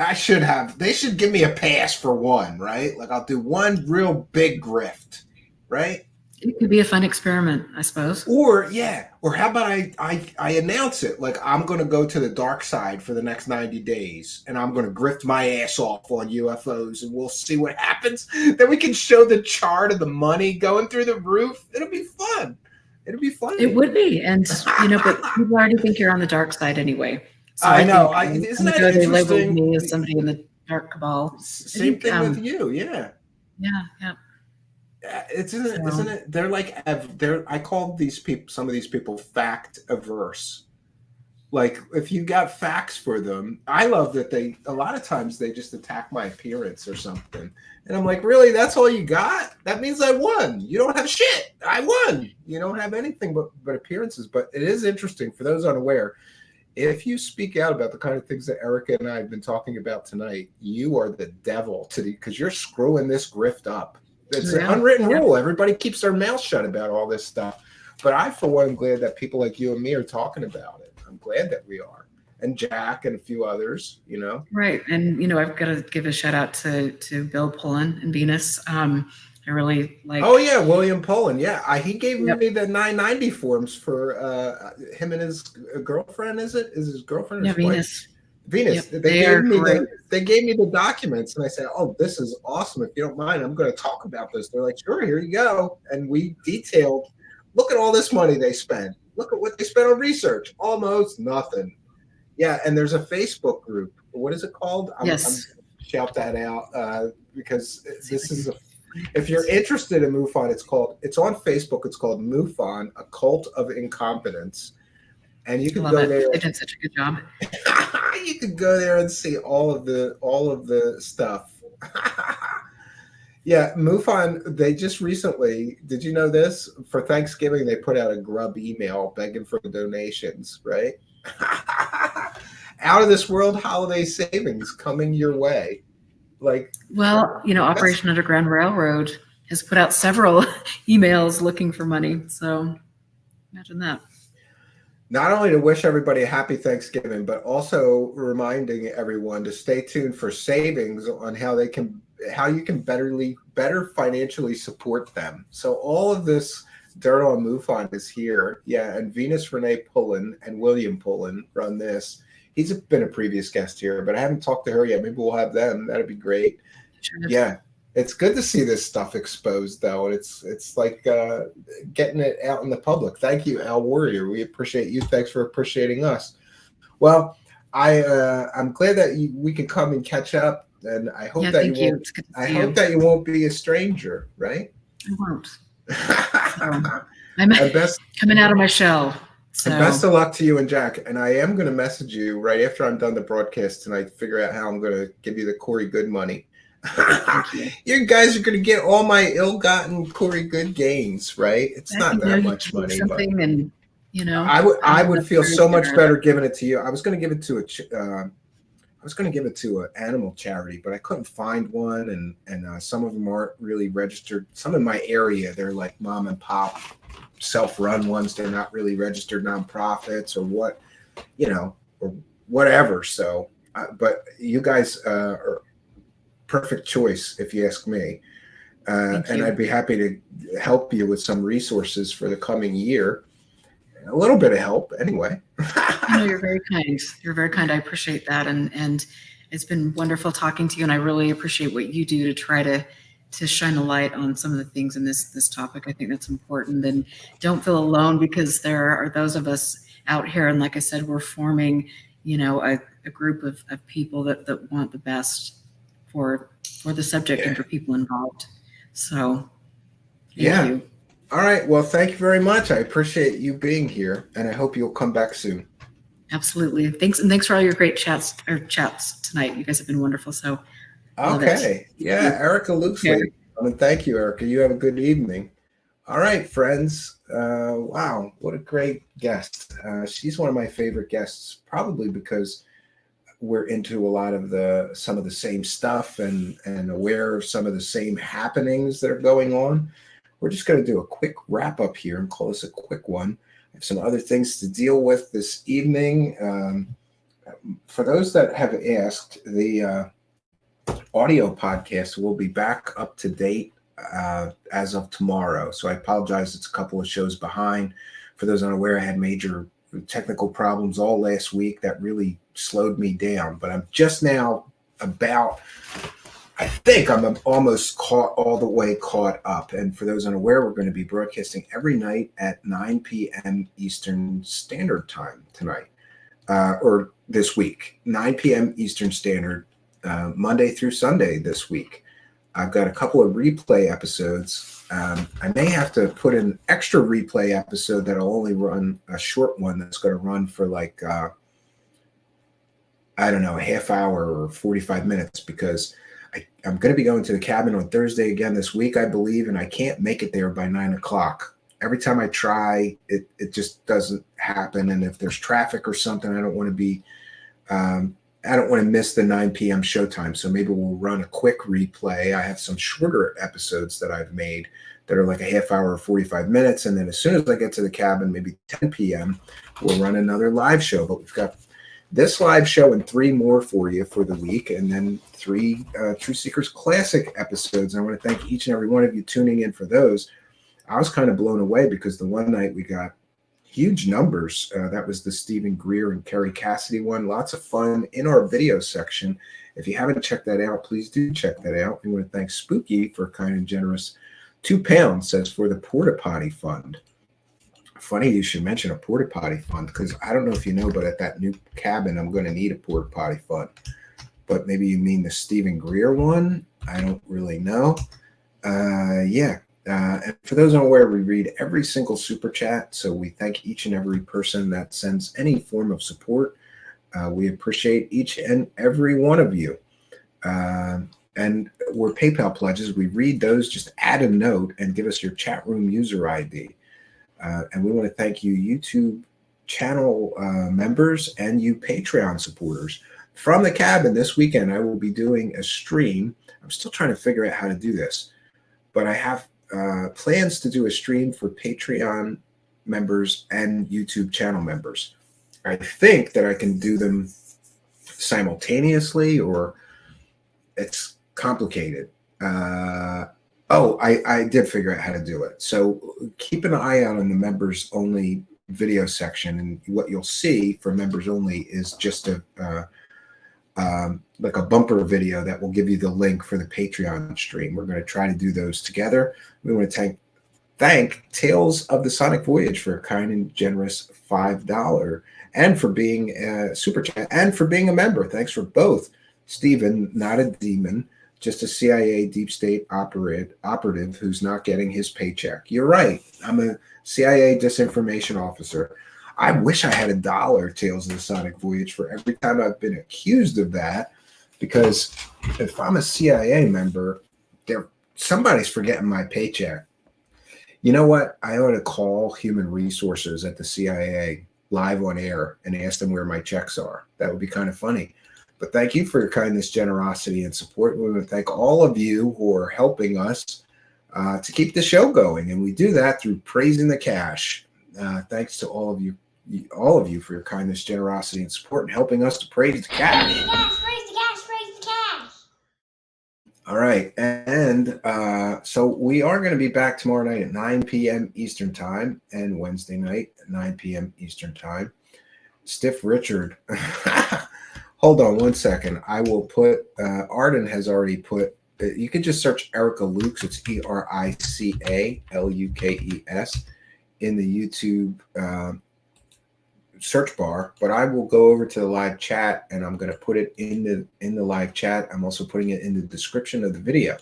they should give me a pass for one, right? Like I'll do one real big grift, right? It could be a fun experiment, I suppose. Or how about I announce it, like I'm going to go to the dark side for the next 90 days and I'm going to grift my ass off on UFOs and we'll see what happens. Then we can show the chart of the money going through the roof. It'll be fun. It'll be fun. It would be. And, but people already think you're on the dark side anyway. So I know. Isn't that interesting? They labeled me as somebody in the dark cabal. Same thing with you. Yeah. Yeah. Isn't it? They're like, I call some of these people fact averse. Like if you got facts for them, I love that a lot of times they just attack my appearance or something. And I'm like, really? That's all you got? That means I won. You don't have shit. I won. You don't have anything but appearances. But it is interesting for those unaware. If you speak out about the kind of things that Erica and I have been talking about tonight, you are the devil because you're screwing this grift up. It's an unwritten rule. Everybody keeps their mouth shut about all this stuff. But I, for one, am glad that people like you and me are talking about it. I'm glad that we are. And Jack and a few others, Right. And, I've got to give a shout out to Bill Pullen and Venus. I really like. Oh, yeah. William Pullen. Yeah. He gave me the 990 forms for him and his girlfriend. Is his girlfriend? Yeah, Venus. Venus. Yep, they gave me the documents and I said, oh, this is awesome. If you don't mind, I'm going to talk about this. They're like, sure, here you go. And we detailed, look at all this money they spent. Look at what they spent on research. Almost nothing. Yeah. And there's a Facebook group. What is it called? Yes. I'm shout that out because this is if you're interested in MUFON, it's on Facebook. It's called MUFON, a Cult of Incompetence. And you can go there. They did such a good job. You could go there and see all of the stuff. Yeah, MUFON, they just recently, did you know this? For Thanksgiving, they put out a grub email begging for donations, right? Out of this world holiday savings coming your way. Operation Underground Railroad has put out several emails looking for money. So imagine that. Not only to wish everybody a happy Thanksgiving, but also reminding everyone to stay tuned for savings on how you can better financially support them. So all of this dirt on MUFON is here. Yeah, and Venus Renee Pullen and William Pullen run this. He's been a previous guest here, but I haven't talked to her yet. Maybe we'll have them. That'd be great. Sure. Yeah. It's good to see this stuff exposed, though. It's like getting it out in the public. Thank you, Al Warrior. We appreciate you. Thanks for appreciating us. Well, I'm glad that we can come and catch up, and I hope that you won't. I hope that you won't be a stranger, right? I won't. I'm coming out of my shell. So. And best of luck to you and Jack. And I am going to message you right after I'm done the broadcast tonight to figure out how I'm going to give you the Corey Good money. You guys are going to get all my ill-gotten Corey Good gains, right? It's not that much money, but and I would feel so much better giving it to you. I was going to give it to an animal charity, but I couldn't find one, and some of them aren't really registered. Some in my area, they're like mom and pop, self-run ones. They're not really registered nonprofits or or whatever. So, but you guys are perfect choice, if you ask me. And I'd be happy to help you with some resources for the coming year. A little bit of help, anyway. You're very kind. You're very kind. I appreciate that, and it's been wonderful talking to you. And I really appreciate what you do to try to shine a light on some of the things in this topic. I think that's important. And don't feel alone, because there are those of us out here, and like I said, we're forming, a group of people that want the best for the subject and for people involved. So thank you. All right. Well, thank you very much. I appreciate you being here, and I hope you'll come back soon. Absolutely. Thanks. And thanks for all your great chats tonight. You guys have been wonderful. So okay. Yeah. Erica Lukesley. And thank you, Erica. You have a good evening. All right, friends. Wow. What a great guest. She's one of my favorite guests, probably because we're into a lot of some of the same stuff and aware of some of the same happenings that are going on. We're just going to do a quick wrap up here and call this a quick one. I have some other things to deal with this evening. for those that have asked, the audio podcast will be back up to date as of tomorrow. So I apologize. It's a couple of shows behind. For those unaware, I had major technical problems all last week that really slowed me down. But I'm just now I think I'm almost all the way caught up. And for those unaware, we're going to be broadcasting every night at 9 p.m. Eastern Standard Time tonight, or this week, 9 p.m. Eastern Standard, Monday through Sunday this week. I've got a couple of replay episodes. I may have to put an extra replay episode that'll only run a short one that's going to run for like, I don't know, a half hour or 45 minutes, because I'm going to be going to the cabin on Thursday again this week, I believe, and I can't make it there by 9 o'clock. Every time I try, it just doesn't happen. And if there's traffic or something, I don't want to be, I don't want to miss the 9 p.m. showtime. So maybe we'll run a quick replay. I have some shorter episodes that I've made that are like a half hour or 45 minutes. And then as soon as I get to the cabin, maybe 10 p.m., we'll run another live show. But we've got this live show and 3 more for you for the week, and then 3 Truthseekers Classic episodes. And I want to thank each and every one of you tuning in for those. I was kind of blown away because the one night we got huge numbers. That was the Stephen Greer and Kerry Cassidy one. Lots of fun in our video section. If you haven't checked that out, please do check that out. We want to thank Spooky for a kind and generous £2, says, for the Porta Potty Fund. Funny you should mention a porta potty fund, because I don't know if you know, but at that new cabin, I'm going to need a porta potty fund. But maybe you mean the Stephen Greer one? I don't really know. Yeah. And for those unaware, we read every single super chat. So we thank each and every person that sends any form of support. We appreciate each and every one of you. And we're PayPal pledges. We read those. Just add a note and give us your chat room user ID. And we want to thank you, YouTube channel members, and you Patreon supporters. From the cabin this weekend, I will be doing a stream. I'm still trying to figure out how to do this, but I have plans to do a stream for Patreon members and YouTube channel members. I think that I can do them simultaneously, or it's complicated. I did figure out how to do it. So keep an eye out on the members only video section, and what you'll see for members only is just like a bumper video that will give you the link for the Patreon stream. We're going to try to do those together. We want to thank Tales of the Sonic Voyage for a kind and generous $5, and for being a super chat, and for being a member. Thanks for both. Stephen, not a demon, just a CIA deep state operative who's not getting his paycheck. You're right. I'm a CIA disinformation officer. I wish I had $1, Tales of the Sonic Voyage, for every time I've been accused of that, because if I'm a CIA member, somebody's forgetting my paycheck. You know what? I ought to call human resources at the CIA live on air and ask them where my checks are. That would be kind of funny. But thank you for your kindness, generosity, and support. We want to thank all of you who are helping us to keep the show going, and we do that through praising the cash. Thanks to all of you for your kindness, generosity, and support, and helping us to praise the cash. Praise the cash, praise the cash, praise the cash. All right, and so we are going to be back tomorrow night at 9 p.m. Eastern Time, and Wednesday night at 9 p.m. Eastern Time. Stiff Richard. Hold on one second. I will put, Arden has already put, you can just search Erica Lukes. It's ERICALUKES in the YouTube search bar. But I will go over to the live chat, and I'm going to put it in the live chat. I'm also putting it in the description of the video.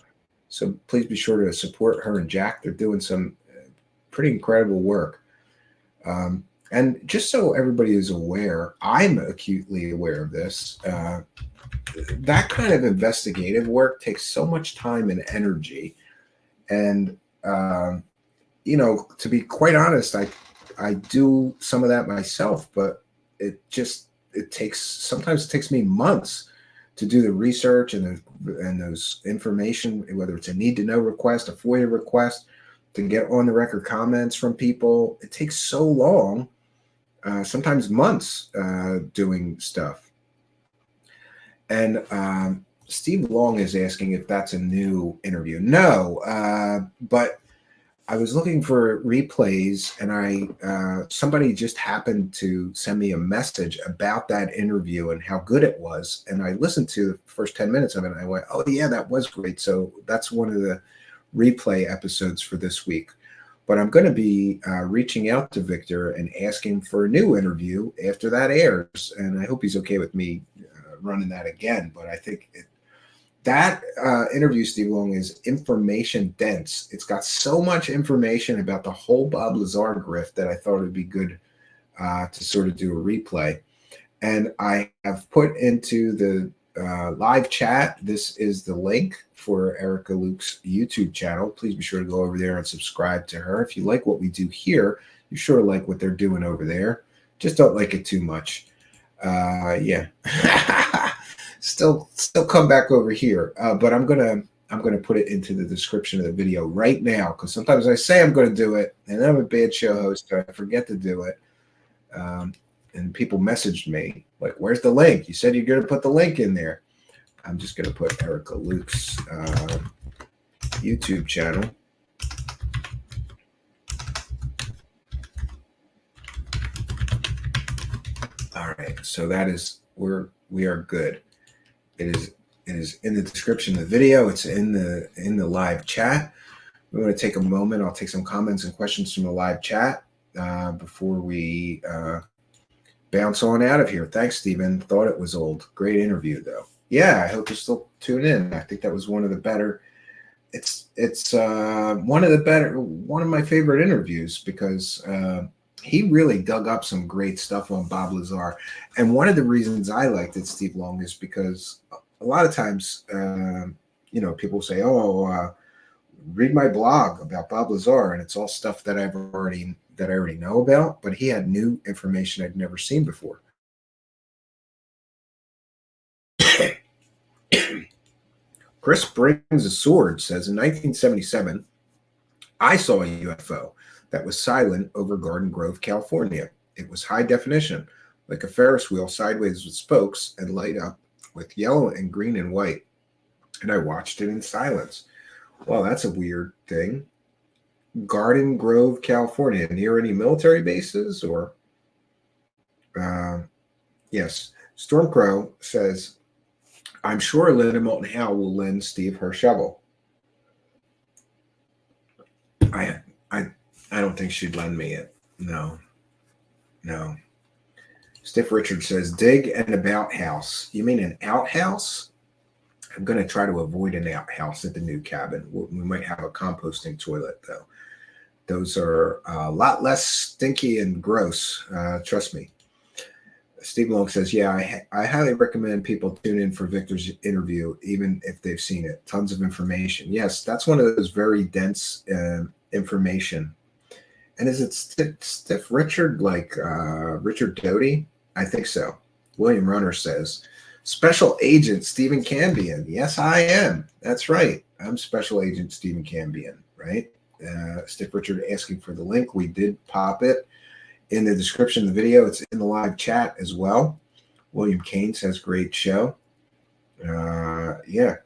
So please be sure to support her and Jack. They're doing some pretty incredible work. And just so everybody is aware, I'm acutely aware of this. That kind of investigative work takes so much time and energy. And, to be quite honest, I do some of that myself, but sometimes it takes me months to do the research and those information, whether it's a need to know request, a FOIA request, to get on the record comments from people. It takes so long. Sometimes months doing stuff. And Steve Long is asking if that's a new interview. No, but I was looking for replays, and somebody just happened to send me a message about that interview and how good it was. And I listened to the first 10 minutes of it, and I went, oh, yeah, that was great. So that's one of the replay episodes for this week. But I'm going to be reaching out to Victor and asking for a new interview after that airs. And I hope he's okay with me running that again. But I think that interview, Steve Long, is information dense. It's got so much information about the whole Bob Lazar grift that I thought it would be good to sort of do a replay. And I have put into the live chat, this is the link for Erica Luke's YouTube channel. Please be sure to go over there and subscribe to her. If you like what we do here, you sure to like what they're doing over there. Just don't like it too much. Yeah. Still come back over here, but I'm gonna put it into the description of the video right now, because sometimes I say I'm going to do it, and I'm a bad show host, so I forget to do it. And people messaged me like, "Where's the link? You said you're going to put the link in there." I'm just going to put Erica Luke's YouTube channel. All right, so that is we are good. It is in the description of the video. It's in the live chat. We want to take a moment. I'll take some comments and questions from the live chat before we bounce on out of here. Thanks, Stephen. Thought it was old. Great interview, though. Yeah, I hope you still tune in. I think that was one of the better. It's one of my favorite interviews, because he really dug up some great stuff on Bob Lazar. And one of the reasons I liked it, Steve Long, is because a lot of times, people say, read my blog about Bob Lazar, and it's all stuff that I already know about, but he had new information I'd never seen before. Chris Brings a Sword says, in 1977, I saw a UFO that was silent over Garden Grove, California. It was high definition, like a Ferris wheel sideways with spokes, and light up with yellow and green and white. And I watched it in silence. Well, that's a weird thing. Garden Grove, California, near any military bases? Or yes. Stormcrow says, I'm sure Linda Moulton Howe will lend Steve her shovel. I don't think she'd lend me it. No. Stiff Richard says, dig an about house. You mean an outhouse? I'm going to try to avoid an outhouse at the new cabin. We might have a composting toilet, though. Those are a lot less stinky and gross. Trust me. Steve Long says, yeah, I highly recommend people tune in for Victor's interview, even if they've seen it. Tons of information. Yes, that's one of those very dense information. And is it Stiff Richard, like Richard Doty? I think so. William Runner says, Special Agent Stephen Cambion. Yes, I am. That's right. I'm Special Agent Stephen Cambion, right? Stiff Richard asking for the link. We did pop it in the description of the video. It's in the live chat as well. William Kane says, great show. Yeah.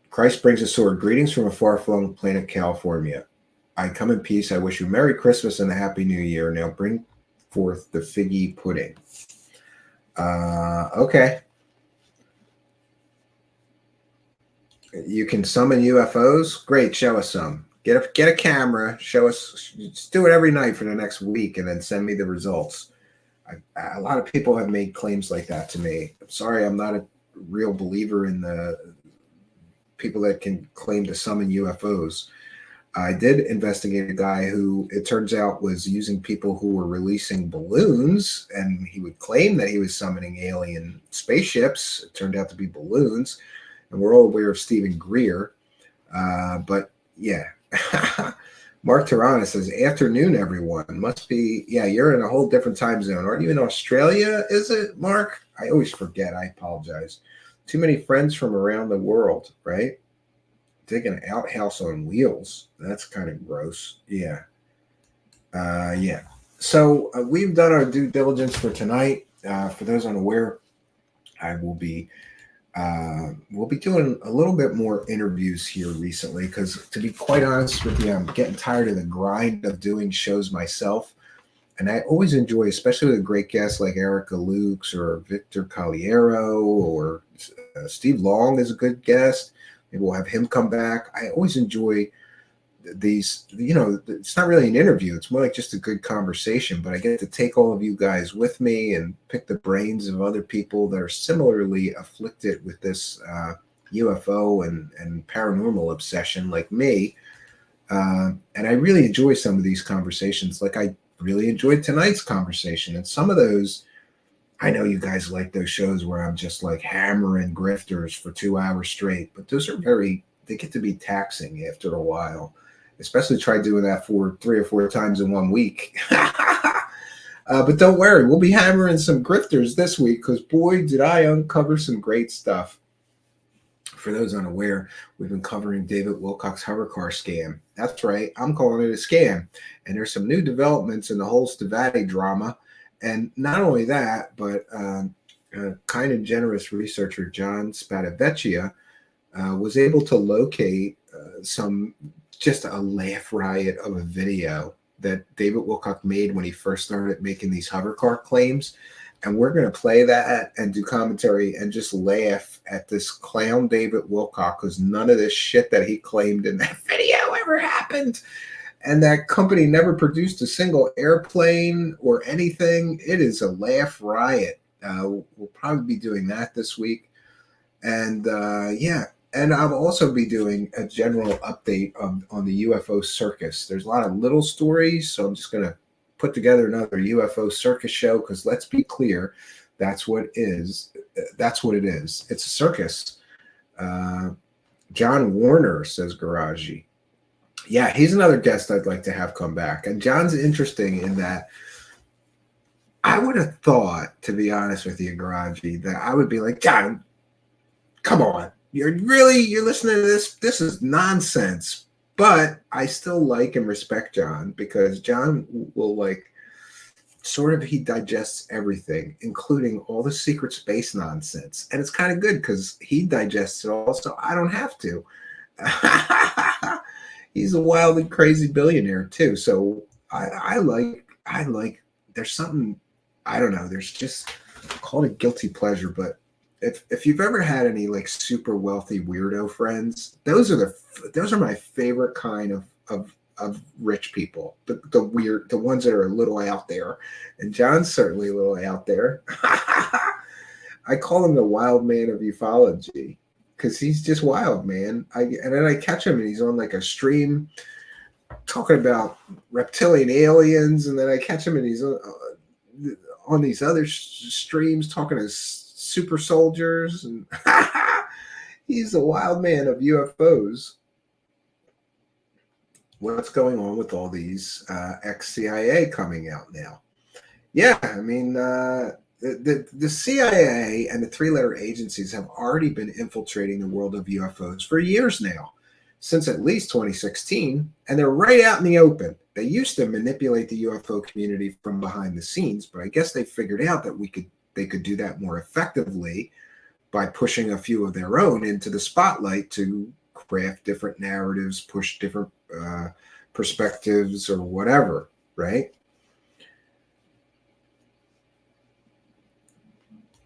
Christ Brings a Sword. Greetings from a far-flung planet, California. I come in peace. I wish you Merry Christmas and a Happy New Year. Now bring forth the figgy pudding. Okay. You can summon UFOs? Great. Show us some. Get a camera. Show us. Just do it every night for the next week, and then send me the results. A lot of people have made claims like that to me. I'm sorry, I'm not a real believer in the people that can claim to summon UFOs. I did investigate a guy who, it turns out, was using people who were releasing balloons, and he would claim that he was summoning alien spaceships. It turned out to be balloons, and we're all aware of Stephen Greer. But yeah, Mark Tirana says, afternoon, everyone. Must be, yeah, you're in a whole different time zone. Aren't you in Australia, is it, Mark? I always forget. I apologize. Too many friends from around the world, right? Taking an outhouse on wheels. That's kind of gross. Yeah. Yeah. So we've done our due diligence for tonight. For those unaware, I will be we'll be doing a little bit more interviews here recently because, to be quite honest with you, I'm getting tired of the grind of doing shows myself. And I always enjoy, especially with great guests like Erica Lukes or Victor Caliero or Steve Long is a good guest. Maybe we'll have him come back. I always enjoy these, it's not really an interview. It's more like just a good conversation, but I get to take all of you guys with me and pick the brains of other people that are similarly afflicted with this UFO and paranormal obsession like me. And I really enjoy some of these conversations. Like I really enjoyed tonight's conversation. And some of those, I know you guys like those shows where I'm just like hammering grifters for 2 hours straight, but those are they get to be taxing after a while. Especially try doing that for 3 or 4 times in 1 week. But don't worry, we'll be hammering some grifters this week because boy, did I uncover some great stuff. For those unaware, we've been covering David Wilcock's hovercar scam. That's right, I'm calling it a scam. And there's some new developments in the whole Stavati drama. And not only that, but kind and generous researcher John Spadavecchia was able to locate just a laugh riot of a video that David Wilcock made when he first started making these hovercar claims. And we're going to play that and do commentary and just laugh at this clown David Wilcock because none of this shit that he claimed in that video ever happened. And that company never produced a single airplane or anything. It is a laugh riot. We'll probably be doing that this week. And yeah. And I'll also be doing a general update on the UFO circus. There's a lot of little stories, so I'm just going to put together another UFO circus show because let's be clear, that's what it is. It's a circus. John Warner, says Garaji. Yeah, he's another guest I'd like to have come back. And John's interesting in that I would have thought, to be honest with you, Garaji, that I would be like, John, come on. You're listening to this? This is nonsense. But I still like and respect John because John will he digests everything, including all the secret space nonsense. And it's kind of good because he digests it all, so I don't have to. He's a wild and crazy billionaire too. So I like there's something, I don't know, there's just, call it guilty pleasure, but if you've ever had any like super wealthy weirdo friends, those are my favorite kind of rich people. The ones that are a little out there, and John's certainly a little out there. I call him the wild man of ufology because he's just wild, man. And then I catch him and he's on like a stream talking about reptilian aliens, and then I catch him and he's on these other streams talking to super soldiers, and he's the wild man of UFOs. What's going on with all these ex-CIA coming out now? Yeah, I mean, the CIA and the three-letter agencies have already been infiltrating the world of UFOs for years now, since at least 2016, and they're right out in the open. They used to manipulate the UFO community from behind the scenes, but I guess they figured out that they could do that more effectively by pushing a few of their own into the spotlight to craft different narratives, push different perspectives or whatever, right?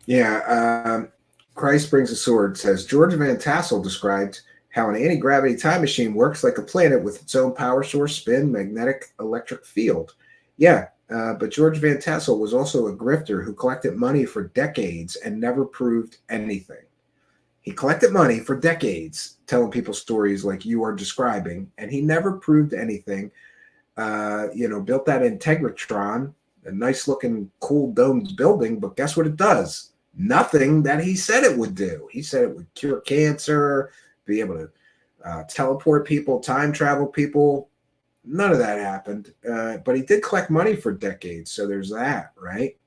Yeah, Christ Brings a Sword says, George Van Tassel described how an anti-gravity time machine works like a planet with its own power source, spin, magnetic, electric field. Yeah, but George Van Tassel was also a grifter who collected money for decades and never proved anything. He collected money for decades, telling people stories like you are describing, and he never proved anything. Built that Integratron, a nice-looking, cool domed building, but guess what it does? Nothing that he said it would do. He said it would cure cancer, be able to teleport people, time travel people. None of that happened, but he did collect money for decades, so there's that, right?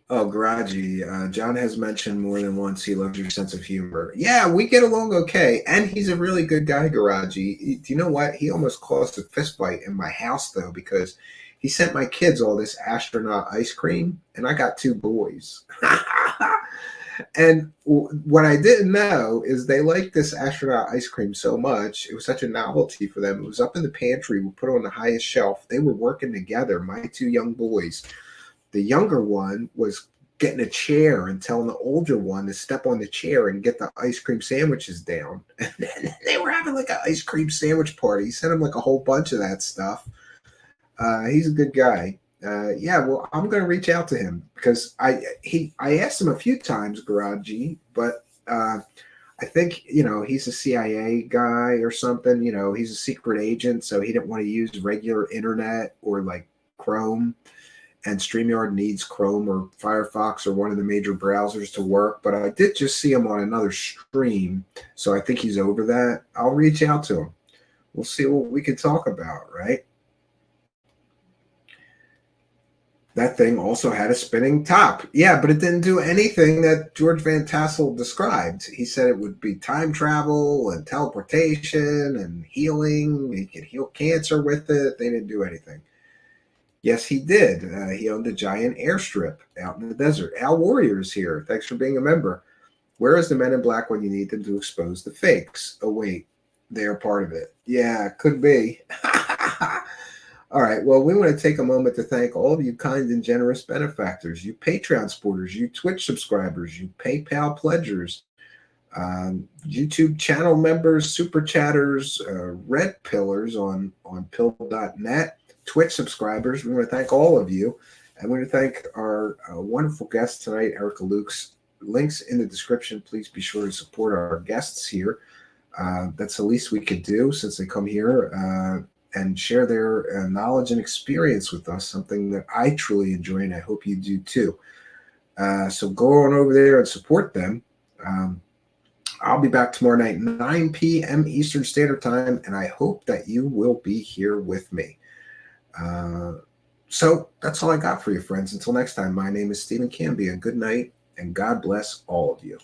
Oh, Garaji, John has mentioned more than once he loves your sense of humor. Yeah, we get along okay, and he's a really good guy, Garaji. Do you know what? He almost caused a fist fight in my house, though, because he sent my kids all this astronaut ice cream, and I got 2 boys. And what I didn't know is they liked this astronaut ice cream so much. It was such a novelty for them. It was up in the pantry. We put it on the highest shelf. They were working together, my 2 young boys. The younger one was getting a chair and telling the older one to step on the chair and get the ice cream sandwiches down. And they were having like an ice cream sandwich party. He sent him like a whole bunch of that stuff. He's a good guy. Yeah, well, I'm going to reach out to him because I asked him a few times, Garaji, but I think, he's a CIA guy or something. He's a secret agent, so he didn't want to use regular internet or like Chrome. And StreamYard needs Chrome or Firefox or one of the major browsers to work. But I did just see him on another stream, so I think he's over that. I'll reach out to him. We'll see what we can talk about, right? That thing also had a spinning top. Yeah, but it didn't do anything that George Van Tassel described. He said it would be time travel and teleportation and healing. He could heal cancer with it. They didn't do anything. Yes, he did. He owned a giant airstrip out in the desert. Al Warrior's here. Thanks for being a member. Where is the Men in Black when you need them to expose the fakes? Oh, wait. They are part of it. Yeah, could be. All right. Well, we want to take a moment to thank all of you kind and generous benefactors, you Patreon supporters, you Twitch subscribers, you PayPal pledgers, YouTube channel members, super chatters, red pillars on pill.net, Twitch subscribers. We want to thank all of you. And we want to thank our wonderful guest tonight, Erica Lukes. Links in the description. Please be sure to support our guests here. That's the least we could do since they come here and share their knowledge and experience with us, something that I truly enjoy, and I hope you do too. So go on over there and support them. I'll be back tomorrow night, 9 p.m. Eastern Standard Time, and I hope that you will be here with me. So that's all I got for you, friends. Until next time, my name is Stephen Cambia. Good night, and God bless all of you.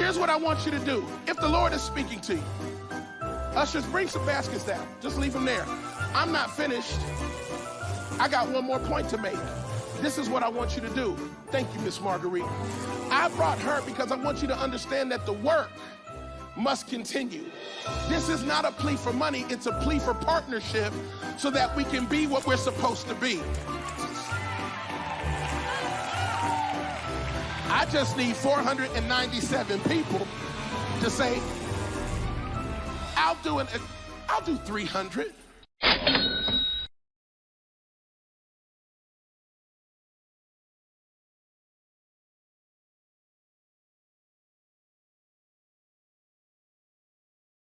Here's what I want you to do. If the Lord is speaking to you, ushers, bring some baskets down. Just leave them there. I'm not finished. I got one more point to make. This is what I want you to do. Thank you, Miss Marguerite. I brought her because I want you to understand that the work must continue. This is not a plea for money, it's a plea for partnership so that we can be what we're supposed to be. I just need 497 people to say, I'll do 300.